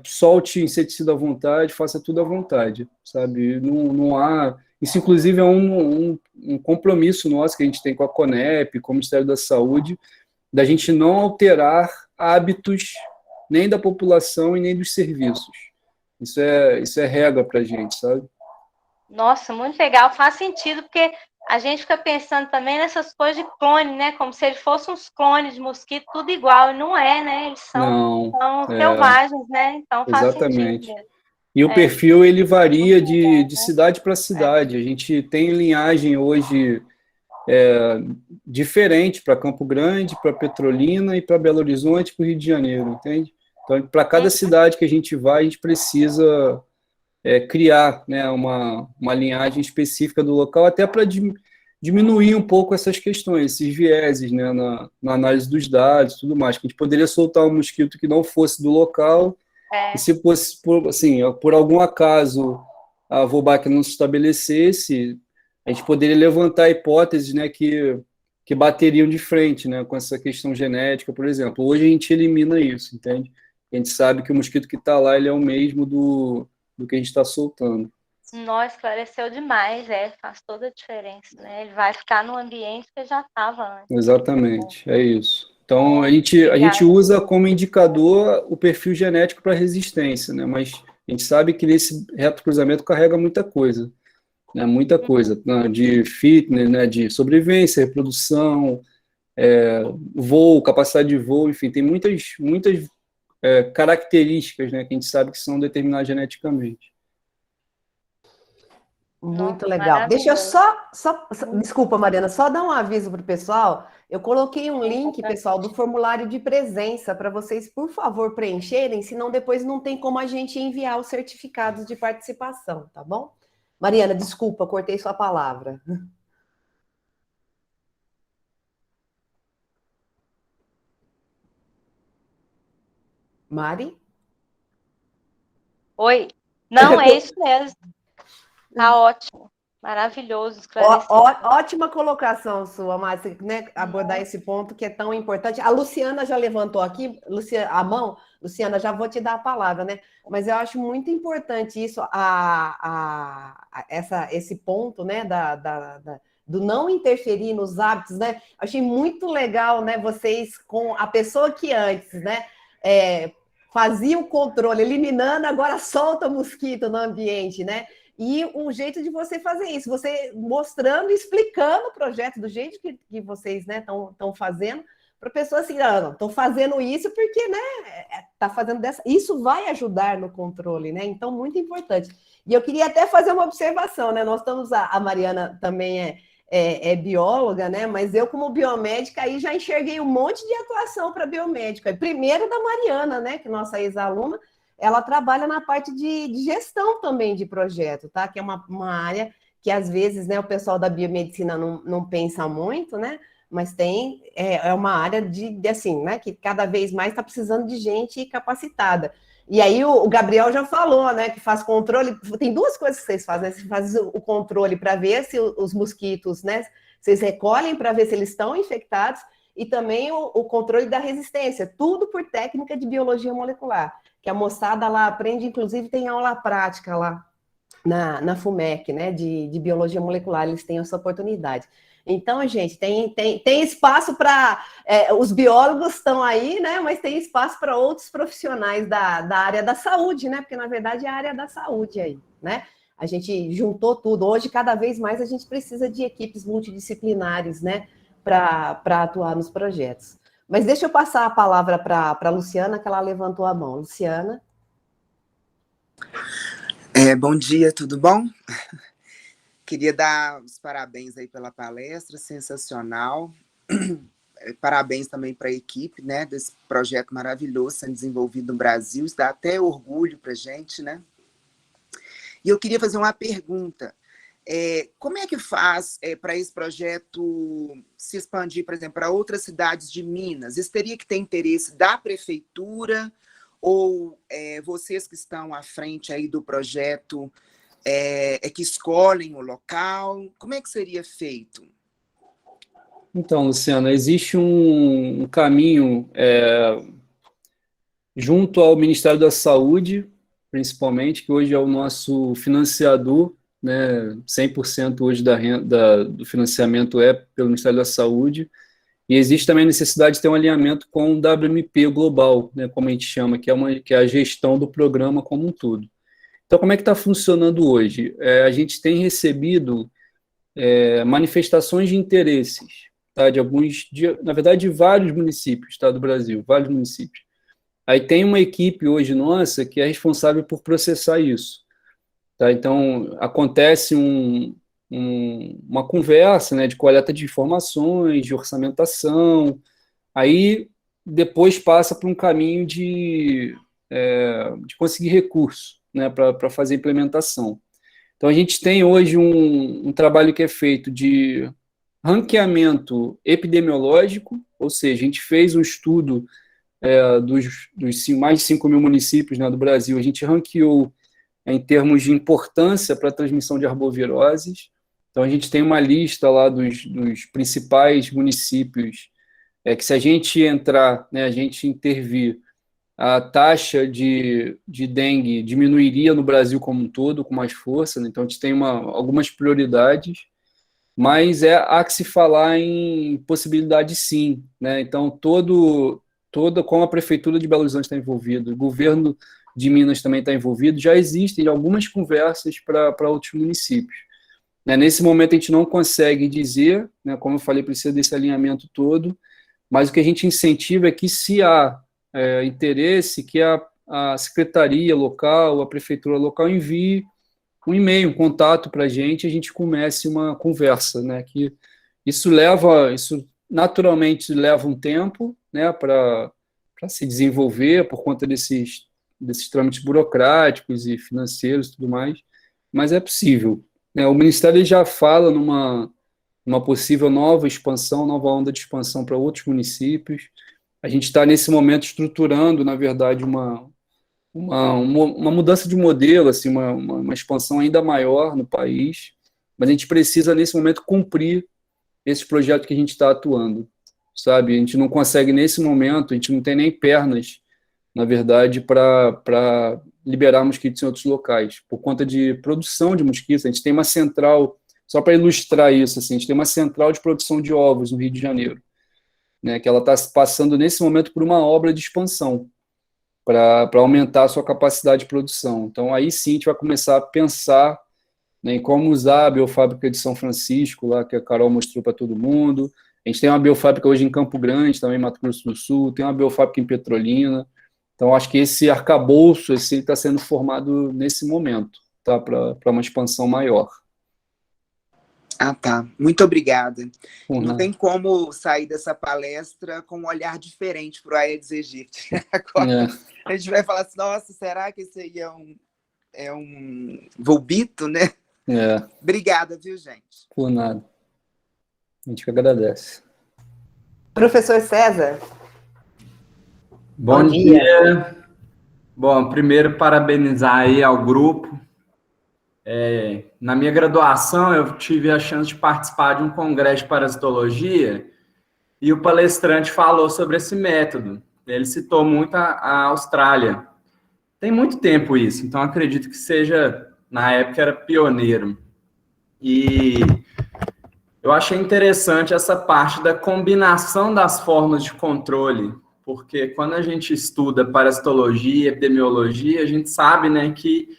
solte inseticida à vontade, faça tudo à vontade, sabe? Não há... Isso, inclusive, é um compromisso nosso que a gente tem com a CONEP, com o Ministério da Saúde, da gente não alterar hábitos nem da população e nem dos serviços. Isso é regra para a gente, sabe? Nossa, muito legal, faz sentido, porque a gente fica pensando também nessas coisas de clone, né? Como se eles fossem uns clones de mosquito, tudo igual, e não é, né? Eles são selvagens, né? Então faz sentido Exatamente. mesmo. E o perfil, ele varia de Né? cidade para cidade. A gente tem linhagem hoje diferente para Campo Grande, para Petrolina e para Belo Horizonte, para o Rio de Janeiro, entende? Então, para cada cidade que a gente vai, a gente precisa criar, né, uma linhagem específica do local, até para diminuir um pouco essas questões, esses vieses, né, na análise dos dados e tudo mais, que a gente poderia soltar um mosquito que não fosse do local, e se fosse, por algum acaso, a Wolbachia não se estabelecesse, a gente poderia levantar hipóteses, né, que bateriam de frente, né, com essa questão genética, por exemplo. Hoje a gente elimina isso, entende? A gente sabe que o mosquito que está lá, ele é o mesmo do que a gente está soltando. Nossa, esclareceu demais, faz toda a diferença, né? Ele vai ficar no ambiente que já estava antes. Exatamente, é isso. Então, a gente usa como indicador o perfil genético para resistência, né? Mas a gente sabe que nesse retrocruzamento carrega muita coisa, né? Muita coisa, né? De fitness, né? De sobrevivência, reprodução, voo, capacidade de voo, enfim, tem muitas características, né? Que a gente sabe que são determinadas geneticamente. Muito legal. Deixa eu desculpa, Mariana, só dar um aviso para o pessoal. Eu coloquei um link, pessoal, do formulário de presença para vocês, por favor, preencherem, senão depois não tem como a gente enviar os certificados de participação, tá bom? Mariana, desculpa, cortei sua palavra. Mari? Oi. Não, é isso mesmo. Tá ótimo. Maravilhoso, Ótima colocação sua, Márcia, né? Abordar esse ponto que é tão importante. A Luciana já levantou aqui, a mão. Luciana, já vou te dar a palavra, né? Mas eu acho muito importante isso, esse ponto, né? Do não interferir nos hábitos, né? Achei muito legal, né? Vocês com a pessoa que antes, né? Fazia o controle, eliminando, agora solta mosquito no ambiente, né? E um jeito de você fazer isso, você mostrando, explicando o projeto do jeito que vocês estão fazendo, para a pessoa assim, não, estou fazendo isso porque está fazendo dessa. Isso vai ajudar no controle, né? Então, muito importante. E eu queria até fazer uma observação, né? Nós estamos, a Mariana também é bióloga, né? Mas eu, como biomédica, aí já enxerguei um monte de atuação para biomédica. Primeiro da Mariana, né? Que é nossa ex-aluna. Ela trabalha na parte de gestão também de projeto, tá? Que é uma área que, às vezes, né, o pessoal da biomedicina não pensa muito, né? Mas é uma área assim, né? Que cada vez mais está precisando de gente capacitada. E aí o Gabriel já falou, né? Que faz controle. Tem duas coisas que vocês fazem, né? Você faz o controle para ver se os mosquitos, né? Vocês recolhem para ver se eles estão infectados, e também o controle da resistência, tudo por técnica de biologia molecular, que a moçada lá aprende, inclusive tem aula prática lá na FUMEC, né, de biologia molecular, eles têm essa oportunidade. Então, gente, tem espaço para... os biólogos estão aí, né, mas tem espaço para outros profissionais da área da saúde, né, porque, na verdade, é a área da saúde aí, né? A gente juntou tudo. Hoje, cada vez mais, a gente precisa de equipes multidisciplinares, né, para atuar nos projetos. Mas deixa eu passar a palavra para a Luciana, que ela levantou a mão. Luciana. Bom dia, tudo bom? Queria dar os parabéns aí pela palestra, sensacional. Parabéns também para a equipe, né, desse projeto maravilhoso sendo desenvolvido no Brasil. Isso dá até orgulho para a gente, né? E eu queria fazer uma pergunta. Como é que faz para esse projeto se expandir, por exemplo, para outras cidades de Minas? Isso teria que ter interesse da prefeitura ou vocês que estão à frente aí do projeto que escolhem o local? Como é que seria feito? Então, Luciana, existe um caminho junto ao Ministério da Saúde, principalmente, que hoje é o nosso financiador, né, 100% hoje do financiamento é pelo Ministério da Saúde, e existe também a necessidade de ter um alinhamento com o WMP Global, né, como a gente chama, que é a gestão do programa como um todo. Então, como é que está funcionando hoje? A gente tem recebido manifestações de interesses, tá, na verdade, de vários municípios, tá, do Brasil, vários municípios. Aí tem uma equipe hoje nossa que é responsável por processar isso. Tá? Então, acontece uma conversa, né, de coleta de informações, de orçamentação, aí depois passa por um caminho de conseguir recurso, né, para fazer a implementação. Então, a gente tem hoje um trabalho que é feito de ranqueamento epidemiológico, ou seja, a gente fez um estudo dos mais de 5 mil municípios, né, do Brasil, a gente ranqueou em termos de importância para a transmissão de arboviroses. Então, a gente tem uma lista lá dos principais municípios, que se a gente entrar, né, a gente intervir, a taxa de dengue diminuiria no Brasil como um todo, com mais força, né? Então, a gente tem algumas prioridades, mas há que se falar em possibilidade sim, né? Então, como a Prefeitura de Belo Horizonte está envolvida, o governo de Minas também está envolvido, já existem algumas conversas para outros municípios. Né? Nesse momento, a gente não consegue dizer, né, como eu falei, precisa desse alinhamento todo, mas o que a gente incentiva é que, se há interesse, que a secretaria local, a prefeitura local envie um e-mail, um contato para a gente comece uma conversa, né? Que isso naturalmente leva um tempo, né, para se desenvolver por conta desses trâmites burocráticos e financeiros e tudo mais, mas é possível. Né? O Ministério já fala numa possível nova onda de expansão para outros municípios. A gente está, nesse momento, estruturando, na verdade, uma mudança de modelo, assim, uma expansão ainda maior no país, mas a gente precisa, nesse momento, cumprir esse projeto que a gente está atuando, sabe? A gente não consegue, nesse momento, a gente não tem nem pernas, na verdade, para liberar mosquitos em outros locais, por conta de produção de mosquitos. A gente tem uma central, só para ilustrar isso, assim, a gente tem uma central de produção de ovos no Rio de Janeiro, né, que ela está passando, nesse momento, por uma obra de expansão, para aumentar a sua capacidade de produção. Então, aí sim, a gente vai começar a pensar, né, em como usar a biofábrica de São Francisco, lá que a Carol mostrou para todo mundo. A gente tem uma biofábrica hoje em Campo Grande, também em Mato Grosso do Sul, tem uma biofábrica em Petrolina. Então, acho que esse arcabouço está sendo formado nesse momento, tá, para uma expansão maior. Ah, tá. Muito obrigada. Não tem como sair dessa palestra com um olhar diferente para o Aedes aegypti. Agora, a gente vai falar assim, nossa, será que esse aí é um vulbito, né? Obrigada, viu, gente? Por nada. A gente que agradece. Professor César. Bom dia. Bom, primeiro, parabenizar aí ao grupo. Na minha graduação, eu tive a chance de participar de um congresso de parasitologia e o palestrante falou sobre esse método. Ele citou muito a Austrália. Tem muito tempo isso, então acredito que seja, na época, era pioneiro. E eu achei interessante essa parte da combinação das formas de controle, porque quando a gente estuda parasitologia, epidemiologia, a gente sabe, né, que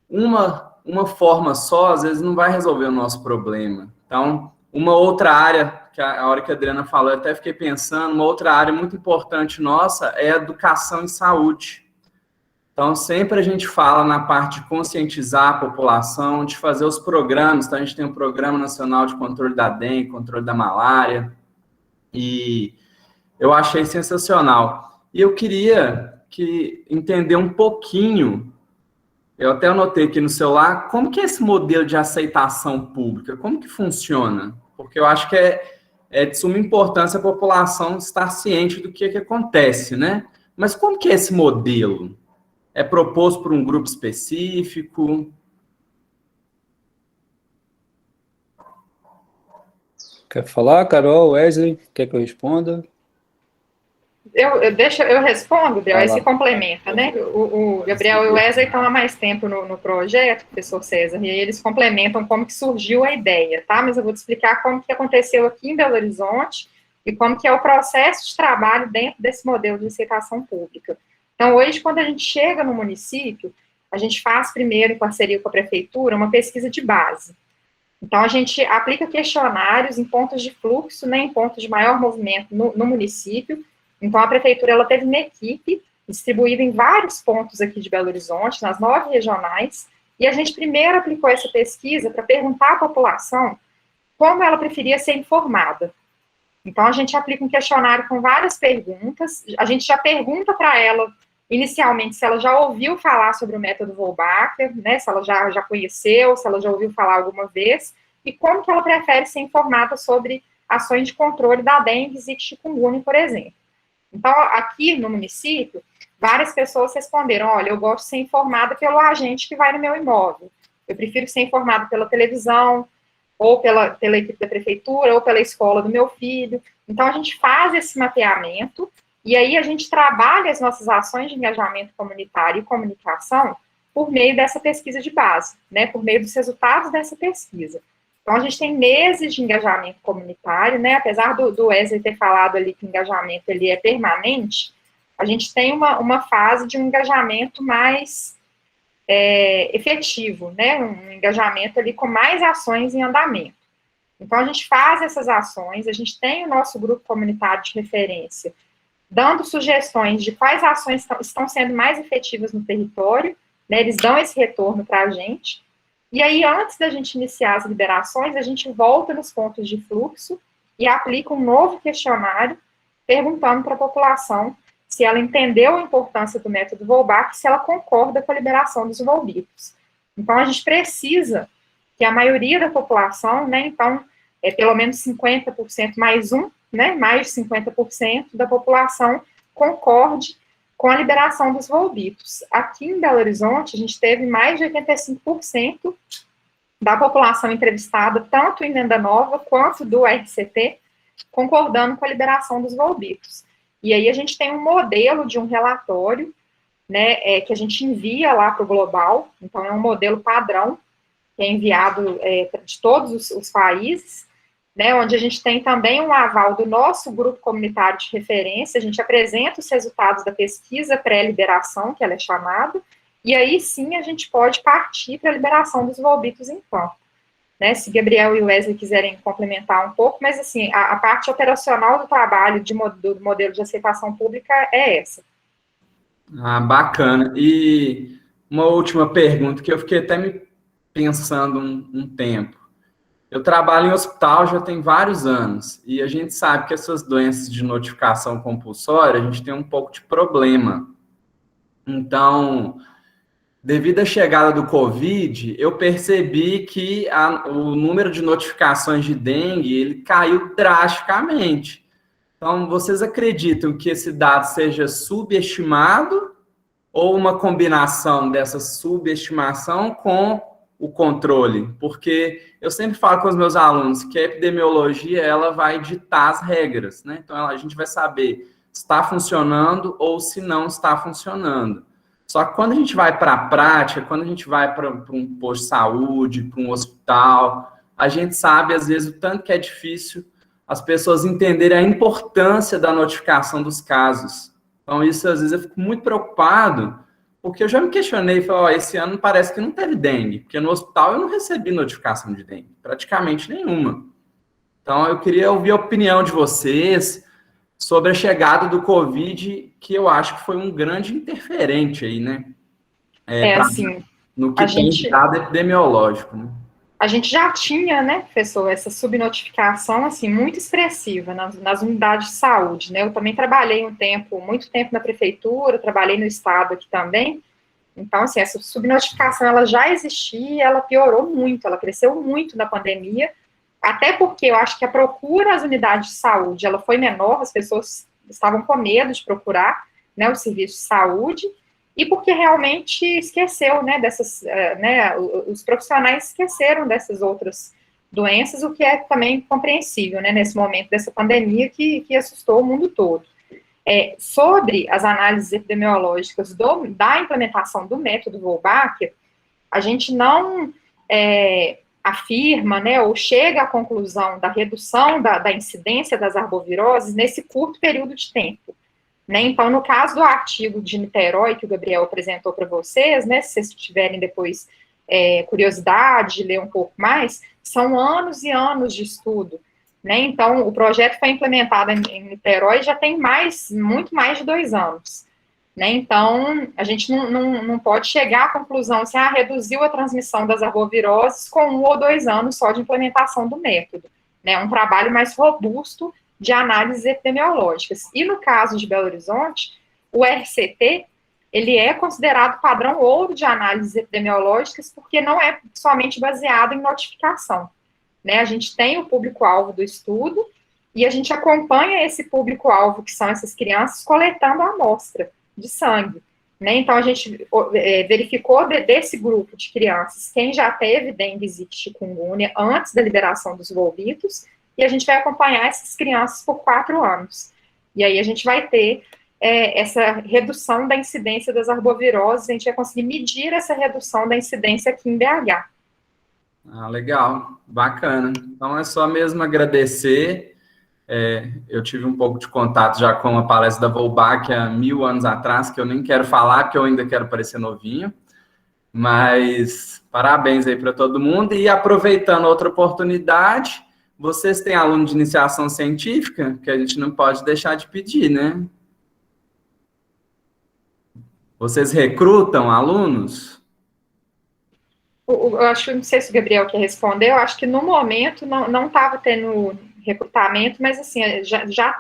uma forma só, às vezes, não vai resolver o nosso problema. Então, uma outra área, que a hora que a Adriana falou, eu até fiquei pensando, uma outra área muito importante nossa é a educação em saúde. Então, sempre a gente fala na parte de conscientizar a população, de fazer os programas. Então, a gente tem o Programa Nacional de Controle da Dengue, Controle da Malária, e eu achei sensacional. E eu queria entender um pouquinho. Eu até anotei aqui no celular, como que é esse modelo de aceitação pública? Como que funciona? Porque eu acho que é de suma importância a população estar ciente do que acontece, né? Mas como que é esse modelo? É proposto por um grupo específico? Quer falar, Carol, Wesley? Quer que eu responda? Eu respondo, Gabriel, Vai aí lá. se complementa, né? O Gabriel e o Wesley estão há mais tempo no projeto, professor César, e aí eles complementam como que surgiu a ideia, tá? Mas eu vou te explicar como que aconteceu aqui em Belo Horizonte e como que é o processo de trabalho dentro desse modelo de aceitação pública. Então, hoje, quando a gente chega no município, a gente faz primeiro, em parceria com a prefeitura, uma pesquisa de base. Então, a gente aplica questionários em pontos de fluxo, né, em pontos de maior movimento no município. Então, a prefeitura ela teve uma equipe distribuída em vários pontos aqui de Belo Horizonte, nas 9 regionais, e a gente primeiro aplicou essa pesquisa para perguntar à população como ela preferia ser informada. Então, a gente aplica um questionário com várias perguntas, a gente já pergunta para ela, inicialmente, se ela já ouviu falar sobre o método Wolbacher, né, se ela já conheceu, se ela já ouviu falar alguma vez, e como que ela prefere ser informada sobre ações de controle da dengue, zika e chikungunya, por exemplo. Então, aqui no município, várias pessoas responderam, olha, eu gosto de ser informada pelo agente que vai no meu imóvel, eu prefiro ser informada pela televisão, ou pela equipe da prefeitura, ou pela escola do meu filho. Então, a gente faz esse mapeamento, e aí a gente trabalha as nossas ações de engajamento comunitário e comunicação por meio dessa pesquisa de base, né, por meio dos resultados dessa pesquisa. Então, a gente tem meses de engajamento comunitário, né, apesar do Wesley ter falado ali que o engajamento ele é permanente, a gente tem uma fase de um engajamento mais efetivo, né, um engajamento ali com mais ações em andamento. Então, a gente faz essas ações, a gente tem o nosso grupo comunitário de referência, dando sugestões de quais ações estão sendo mais efetivas no território, né, eles dão esse retorno para a gente, e aí, antes da gente iniciar as liberações, a gente volta nos pontos de fluxo e aplica um novo questionário, perguntando para a população se ela entendeu a importância do método Wolbach, se ela concorda com a liberação dos envolvidos. Então, a gente precisa que a maioria da população, né, então, pelo menos 50% mais um, né, mais de 50% da população concorde com a liberação dos volbitos. Aqui em Belo Horizonte, a gente teve mais de 85% da população entrevistada, tanto em Venda Nova quanto do RCT, concordando com a liberação dos volbitos. E aí a gente tem um modelo de um relatório, né, que a gente envia lá para o Global, então é um modelo padrão, que é enviado de todos os países, né, onde a gente tem também um aval do nosso grupo comunitário de referência, a gente apresenta os resultados da pesquisa pré-liberação, que ela é chamada, e aí sim a gente pode partir para a liberação dos volbitos em campo. Né, se Gabriel e Wesley quiserem complementar um pouco, mas assim, a parte operacional do trabalho do modelo de aceitação pública é essa. Ah, bacana. E uma última pergunta, que eu fiquei até me pensando um tempo. Eu trabalho em hospital já tem vários anos, e a gente sabe que essas doenças de notificação compulsória, a gente tem um pouco de problema. Então, devido à chegada do Covid, eu percebi que o número de notificações de dengue, ele caiu drasticamente. Então, vocês acreditam que esse dado seja subestimado ou uma combinação dessa subestimação com o controle? Porque eu sempre falo com os meus alunos que a epidemiologia ela vai ditar as regras, né? Então, a gente vai saber se está funcionando ou se não está funcionando. Só que quando a gente vai para a prática, quando a gente vai para um posto de saúde, para um hospital, a gente sabe, às vezes, o tanto que é difícil as pessoas entenderem a importância da notificação dos casos. Então, isso, às vezes, eu fico muito preocupado, porque eu já me questionei e falei, esse ano parece que não teve dengue, porque no hospital eu não recebi notificação de dengue, praticamente nenhuma. Então, eu queria ouvir a opinião de vocês sobre a chegada do Covid, que eu acho que foi um grande interferente aí, né? Assim, no que tem de dado epidemiológico, né? A gente já tinha, né, professor, essa subnotificação, assim, muito expressiva nas unidades de saúde, né? Eu também trabalhei muito tempo na prefeitura, trabalhei no estado aqui também, Então, assim, essa subnotificação, ela já existia, ela piorou muito, ela cresceu muito na pandemia, até porque eu acho que a procura às unidades de saúde, ela foi menor, as pessoas estavam com medo de procurar, né, o serviço de saúde, e porque realmente esqueceu, né, dessas, né, os profissionais esqueceram dessas outras doenças, o que é também compreensível, né, nesse momento dessa pandemia que assustou o mundo todo. Sobre as análises epidemiológicas da implementação do método Wolbachia, a gente não afirma, né, ou chega à conclusão da redução da incidência das arboviroses nesse curto período de tempo. Né? Então, no caso do artigo de Niterói, que o Gabriel apresentou para vocês, né, se vocês tiverem depois curiosidade de ler um pouco mais, são anos e anos de estudo. Né? Então, o projeto foi implementado em Niterói já tem muito mais de 2 anos. Né? Então, a gente não pode chegar à conclusão se reduziu a transmissão das arboviroses com 1 ou 2 anos só de implementação do método. Né? É um trabalho mais robusto de análises epidemiológicas. E no caso de Belo Horizonte, o RCT, ele é considerado padrão ouro de análises epidemiológicas porque não é somente baseado em notificação. Né? A gente tem o público-alvo do estudo e a gente acompanha esse público-alvo, que são essas crianças, coletando a amostra de sangue. Né? Então, a gente verificou desse grupo de crianças quem já teve dengue, zika e chikungunya antes da liberação dos volvitos, e a gente vai acompanhar essas crianças por 4 anos. E aí a gente vai ter essa redução da incidência das arboviroses, a gente vai conseguir medir essa redução da incidência aqui em BH. Legal, bacana. Então é só mesmo agradecer. Eu tive um pouco de contato já com a palestra da Wolbachia há 1000 anos atrás, que eu nem quero falar, porque eu ainda quero parecer novinho. Mas parabéns aí para todo mundo. E aproveitando outra oportunidade, vocês têm aluno de iniciação científica, que a gente não pode deixar de pedir, né? Vocês recrutam alunos? Eu acho, não sei se o Gabriel quer responder, eu acho que no momento não estava tendo recrutamento, mas assim, a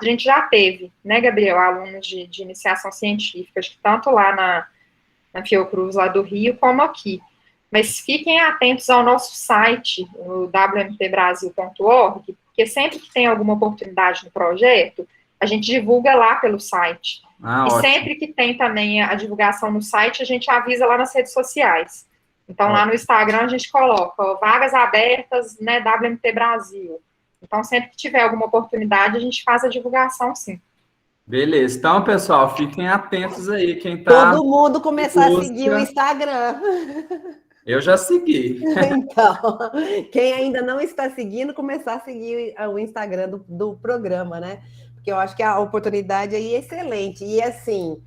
gente já teve, né, Gabriel, alunos de iniciação científica, acho que tanto lá na Fiocruz, lá do Rio, como aqui. Mas fiquem atentos ao nosso site, o wmpbrasil.org, porque sempre que tem alguma oportunidade no projeto, a gente divulga lá pelo site. E ótimo. Sempre que tem também a divulgação no site, a gente avisa lá nas redes sociais. Então, lá no Instagram, a gente coloca vagas abertas, né, WMT Brasil. Então, sempre que tiver alguma oportunidade, a gente faz a divulgação, sim. Beleza. Então, pessoal, fiquem atentos aí. Quem tá... Todo mundo começar a seguir o Instagram. Eu já segui. Então, quem ainda não está seguindo, começar a seguir o Instagram do programa, né? Porque eu acho que a oportunidade aí é excelente. E, assim,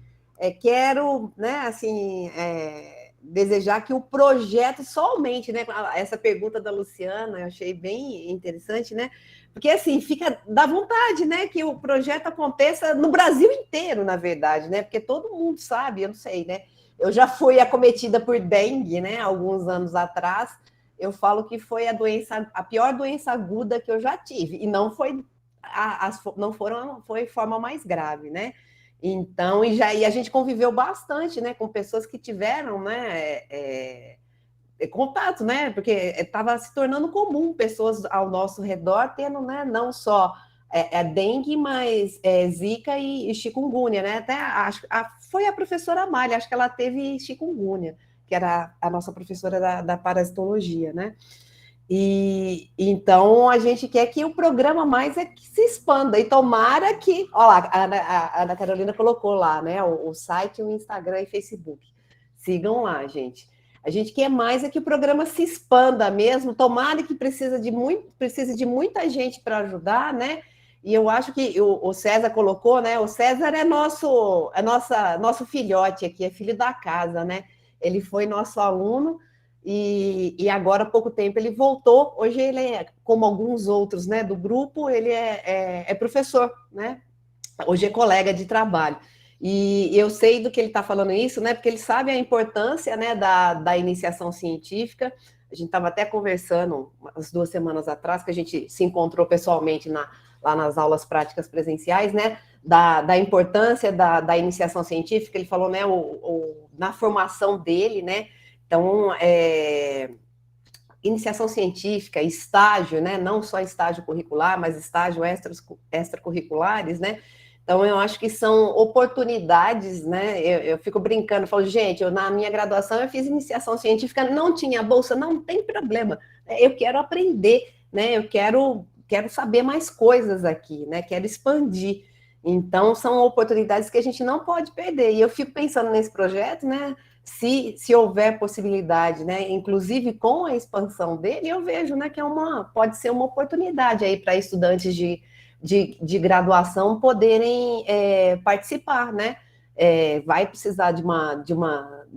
quero, né, assim... desejar que o projeto somente, né, essa pergunta da Luciana, eu achei bem interessante, né, porque assim, dá vontade, né, que o projeto aconteça no Brasil inteiro, na verdade, né, porque todo mundo sabe, eu não sei, né, eu já fui acometida por dengue, né, alguns anos atrás, eu falo que foi a pior doença aguda que eu já tive, e não foi forma mais grave, né. Então, e a gente conviveu bastante, né, com pessoas que tiveram, né, contato, né, porque estava se tornando comum pessoas ao nosso redor tendo, né, não só dengue, mas zika e chikungunya, né, até foi a professora Amália, acho que ela teve chikungunya, que era a nossa professora da parasitologia, né. E então a gente quer que o programa mais que se expanda e tomara que, ó lá, a Ana Carolina colocou lá, né, o site, o Instagram e Facebook. Sigam lá, gente. A gente quer mais que o programa se expanda mesmo, tomara que precise de muita gente para ajudar, né? E eu acho que o César colocou, né? O César é nosso filhote aqui, é filho da casa, né? Ele foi nosso aluno. E agora, há pouco tempo, ele voltou. Hoje ele como alguns outros, né, do grupo, ele é professor, né? Hoje é colega de trabalho. E eu sei do que ele está falando isso, né? Porque ele sabe a importância, né, da iniciação científica. A gente estava até conversando umas 2 semanas atrás, que a gente se encontrou pessoalmente lá nas aulas práticas presenciais, né? Da importância da iniciação científica. Ele falou, né? na formação dele, né? Então, iniciação científica, estágio, né? Não só estágio curricular, mas estágio extracurriculares, né? Então, eu acho que são oportunidades, né? Eu fico brincando, falo, gente, na minha graduação eu fiz iniciação científica, não tinha bolsa, não tem problema. Eu quero aprender, né? Eu quero saber mais coisas aqui, né? Quero expandir. Então, são oportunidades que a gente não pode perder. E eu fico pensando nesse projeto, né? Se houver possibilidade, né? Inclusive com a expansão dele, eu vejo, né? Que pode ser uma oportunidade aí para estudantes de graduação poderem participar, né? Vai precisar de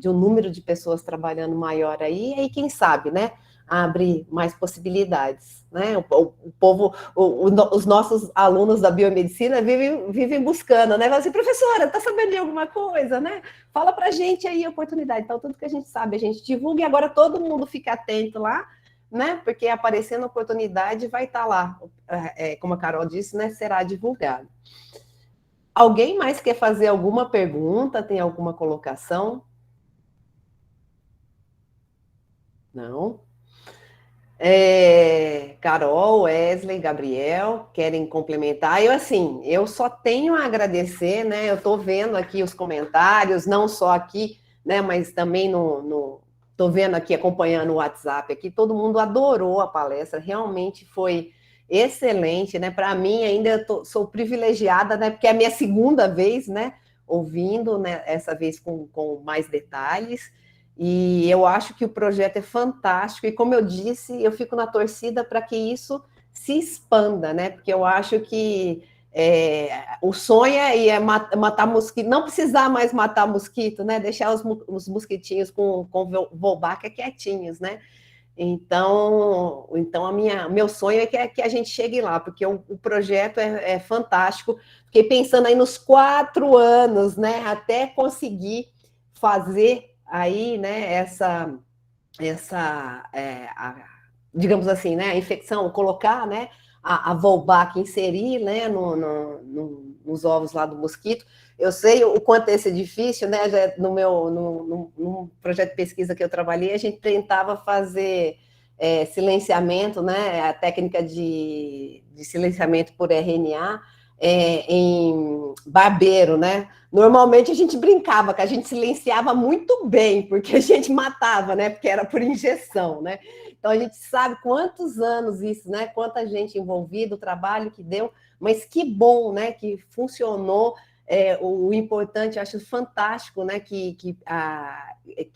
um número de pessoas trabalhando maior aí, e aí, quem sabe, né? Abre mais possibilidades, né? O povo, os nossos alunos da biomedicina vivem buscando, né? Fala assim, professora, tá sabendo de alguma coisa, né? Fala pra gente aí a oportunidade. Então, tudo que a gente sabe, a gente divulga, e agora todo mundo fica atento lá, né? Porque aparecendo a oportunidade vai estar lá. Como a Carol disse, né? Será divulgado. Alguém mais quer fazer alguma pergunta? Tem alguma colocação? Não? Carol, Wesley, Gabriel, querem complementar? Eu só tenho a agradecer, né? Eu estou vendo aqui os comentários, não só aqui, né? Mas também estou vendo aqui, acompanhando o WhatsApp aqui, todo mundo adorou a palestra, realmente foi excelente, né? Para mim, ainda sou privilegiada, né? Porque é a minha segunda vez, né? Ouvindo, né? Essa vez com mais detalhes. E eu acho que o projeto é fantástico, e como eu disse, eu fico na torcida para que isso se expanda, né? Porque eu acho que o sonho é matar mosquito, não precisar mais matar mosquito, né? Deixar os mosquitinhos com Wolbachia quietinhos, né? Então meu sonho é que a gente chegue lá, porque o projeto é fantástico. Fiquei pensando aí nos 4 anos, né? Até conseguir fazer aí, né, digamos assim, né, a infecção, colocar, né, a Wolbachia, inserir, né, nos ovos lá do mosquito. Eu sei o quanto esse é difícil, né, no projeto de pesquisa que eu trabalhei, a gente tentava fazer silenciamento, né, a técnica de silenciamento por RNA, em barbeiro, né? Normalmente a gente brincava que a gente silenciava muito bem, porque a gente matava, né? Porque era por injeção, né? Então a gente sabe quantos anos isso, né? Quanta gente envolvida, o trabalho que deu, mas que bom, né? Que funcionou. O importante, eu acho fantástico, né? Que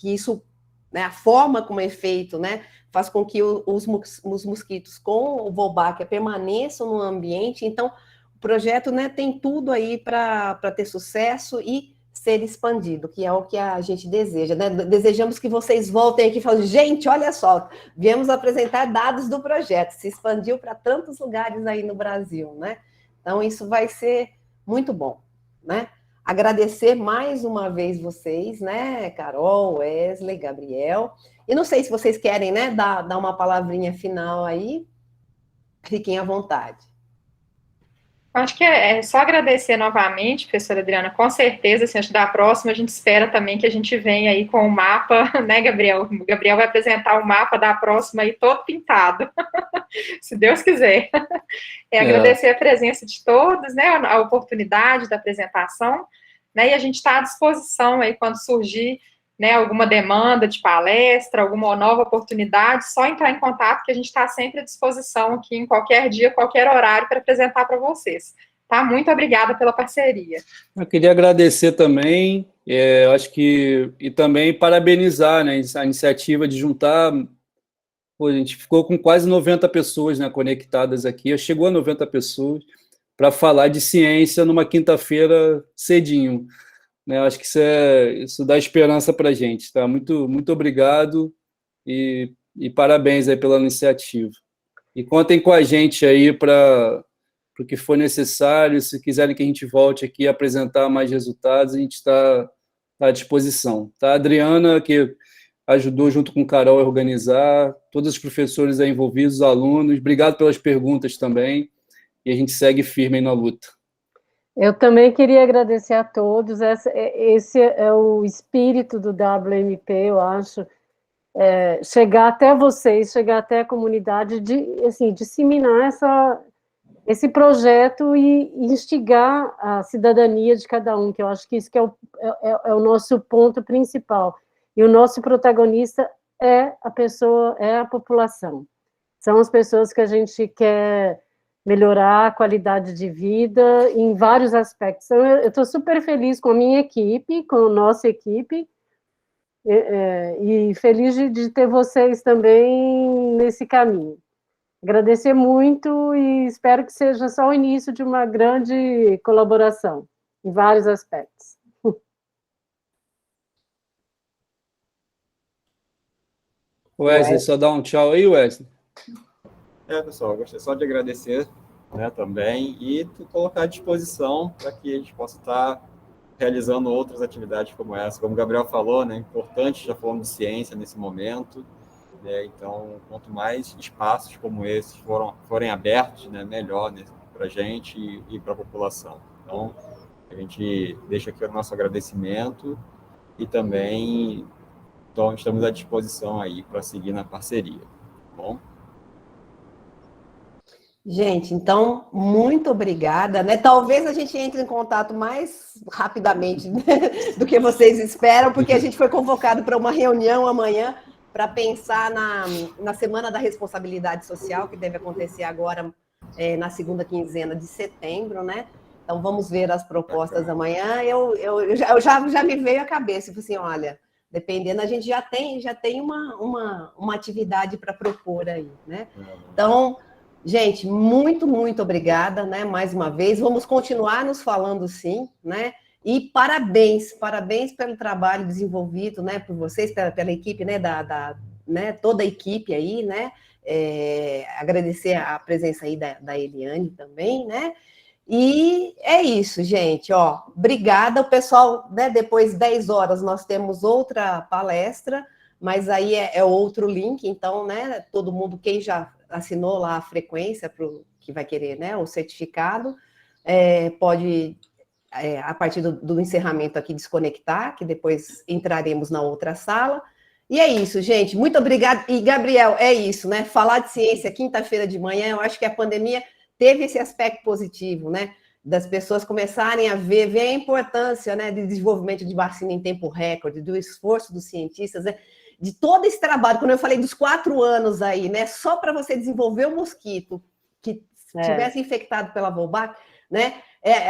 isso, né? A forma como é feito, né? Faz com que os mosquitos com o Wolbachia permaneçam no ambiente. Então o projeto, né, tem tudo aí para ter sucesso e ser expandido, que é o que a gente deseja, né? Desejamos que vocês voltem aqui e falem, gente, olha só, viemos apresentar dados do projeto, se expandiu para tantos lugares aí no Brasil, né? Então, isso vai ser muito bom, né? Agradecer mais uma vez vocês, né, Carol, Wesley, Gabriel, e não sei se vocês querem, né, dar uma palavrinha final aí, fiquem à vontade. Acho que é só agradecer novamente, professora Adriana, com certeza, assim, acho que da próxima a gente espera também que a gente venha aí com o mapa, né, Gabriel? O Gabriel vai apresentar o mapa da próxima aí todo pintado, se Deus quiser. Agradecer a presença de todos, né, a oportunidade da apresentação, né, e a gente está à disposição aí quando surgir, né, alguma demanda de palestra, alguma nova oportunidade, só entrar em contato que a gente está sempre à disposição aqui em qualquer dia, qualquer horário para apresentar para vocês. Tá? Muito obrigada pela parceria. Eu queria agradecer também, acho que, e também parabenizar, né, a iniciativa de juntar, a gente ficou com quase 90 pessoas, né, conectadas aqui, chegou a 90 pessoas, para falar de ciência numa quinta-feira cedinho. Acho que isso dá esperança para a gente. Tá? Muito, muito obrigado e parabéns aí pela iniciativa. E contem com a gente aí para o que for necessário. Se quiserem que a gente volte aqui a apresentar mais resultados, a gente está à disposição. Tá? A Adriana, que ajudou junto com o Carol a organizar, todos os professores aí envolvidos, os alunos, obrigado pelas perguntas também, e a gente segue firme aí na luta. Eu também queria agradecer a todos. Esse é o espírito do WMP, eu acho. Chegar até vocês, chegar até a comunidade, de assim, disseminar esse projeto e instigar a cidadania de cada um, que eu acho que isso que é o nosso ponto principal. E o nosso protagonista é a pessoa, é a população. São as pessoas que a gente quer melhorar a qualidade de vida em vários aspectos. Então, eu estou super feliz com a minha equipe, com a nossa equipe, e feliz de ter vocês também nesse caminho. Agradecer muito e espero que seja só o início de uma grande colaboração, em vários aspectos. Wesley, só dá um tchau aí, Wesley. Pessoal, gostaria só de agradecer, né, também e colocar à disposição para que a gente possa estar realizando outras atividades como essa. Como o Gabriel falou, né, é importante, já falando de ciência nesse momento, né, então, quanto mais espaços como esses forem abertos, né, melhor, né, para a gente e para a população. Então, a gente deixa aqui o nosso agradecimento e também estamos à disposição aí para seguir na parceria, tá bom? Gente, então, muito obrigada, né? Talvez a gente entre em contato mais rapidamente, né, do que vocês esperam, porque a gente foi convocado para uma reunião amanhã para pensar na Semana da Responsabilidade Social, que deve acontecer agora na segunda quinzena de setembro, né? Então, vamos ver as propostas amanhã. Eu já me veio à cabeça, assim, olha, dependendo, a gente já tem uma atividade para propor aí, né? Então, gente, muito, muito obrigada, né? Mais uma vez, vamos continuar nos falando, sim, né? E parabéns pelo trabalho desenvolvido, né? Por vocês, pela equipe, né? Né? Toda a equipe aí, né? Agradecer a presença aí da Eliane também, né? E é isso, gente, ó. Obrigada, o pessoal, né? Depois 10 horas nós temos outra palestra, mas aí é outro link, então, né? Todo mundo, quem já assinou lá a frequência que vai querer, né, o certificado, pode, a partir do encerramento aqui, desconectar, que depois entraremos na outra sala. E é isso, gente, muito obrigada. E, Gabriel, é isso, né, falar de ciência quinta-feira de manhã, eu acho que a pandemia teve esse aspecto positivo, né, das pessoas começarem a ver a importância, né, do desenvolvimento de vacina em tempo recorde, do esforço dos cientistas, né, de todo esse trabalho, quando eu falei dos 4 anos aí, né, só para você desenvolver o mosquito que tivesse infectado pela Wolbach, né,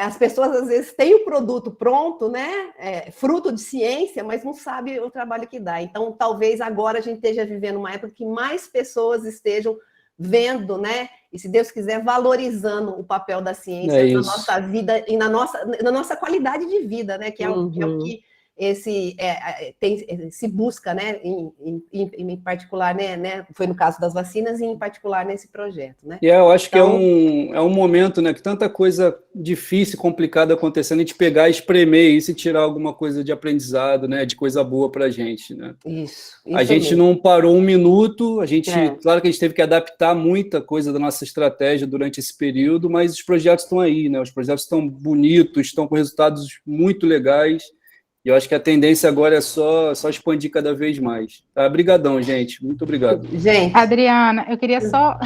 as pessoas às vezes têm o produto pronto, né, fruto de ciência, mas não sabe o trabalho que dá. Então, talvez agora a gente esteja vivendo uma época que mais pessoas estejam vendo, né, e se Deus quiser, valorizando o papel da ciência na nossa vida e na nossa qualidade de vida, né, que é o que se busca, né, em particular, né, foi no caso das vacinas e em particular nesse projeto, né? E eu acho então, que é um momento, né, que tanta coisa difícil, complicada acontecendo, a gente pegar e espremer isso e tirar alguma coisa de aprendizado, né, de coisa boa para a gente, né? Isso a gente mesmo. Não parou um minuto, claro que a gente teve que adaptar muita coisa da nossa estratégia durante esse período, mas os projetos estão aí, né? Os projetos estão bonitos, estão com resultados muito legais. E eu acho que a tendência agora é só expandir cada vez mais. Tá? Obrigadão, gente. Muito obrigado. Gente. Adriana, eu queria só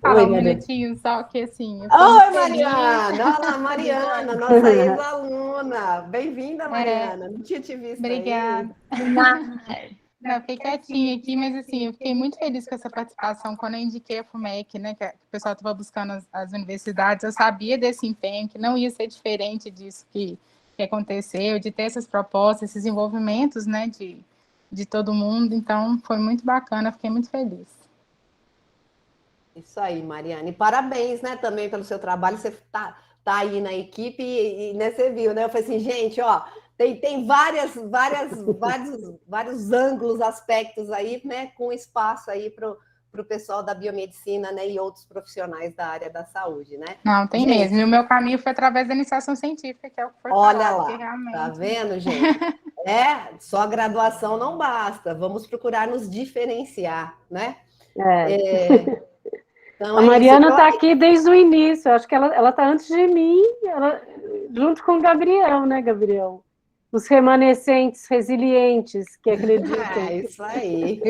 falar um minutinho, só que assim... Oi, Mariana! Olá, Mariana, nossa ex-aluna. Bem-vinda, Mariana. Não tinha te visto. Obrigada. Não, fiquei quietinha aqui, mas assim, eu fiquei muito feliz com essa participação. Quando eu indiquei a FUMEC, né, que o pessoal estava buscando as universidades, eu sabia desse empenho, que não ia ser diferente disso que aconteceu, de ter essas propostas, esses envolvimentos, né, de todo mundo. Então, foi muito bacana, fiquei muito feliz. Isso aí, Mariana. E parabéns, né, também pelo seu trabalho. Você tá aí na equipe e né, você viu, né? Eu falei assim, gente, ó, tem vários ângulos, aspectos aí, né, com espaço aí para o pessoal da biomedicina, né, e outros profissionais da área da saúde, né? Não, tem gente, mesmo. E o meu caminho foi através da iniciação científica, que é o que foi olha falado, lá, realmente... tá vendo, gente? Só a graduação não basta. Vamos procurar nos diferenciar, né? Então, A Mariana está aqui desde o início, acho que ela está antes de mim, junto com o Gabriel, né, Gabriel? Os remanescentes resilientes que acreditam. É isso aí.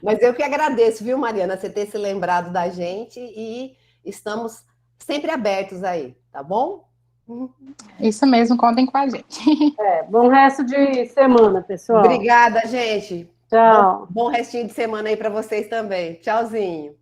Mas eu que agradeço, viu, Mariana, você ter se lembrado da gente e estamos sempre abertos aí, tá bom? Isso mesmo, contem com a gente. Bom resto de semana, pessoal. Obrigada, gente. Tchau. Bom restinho de semana aí para vocês também. Tchauzinho.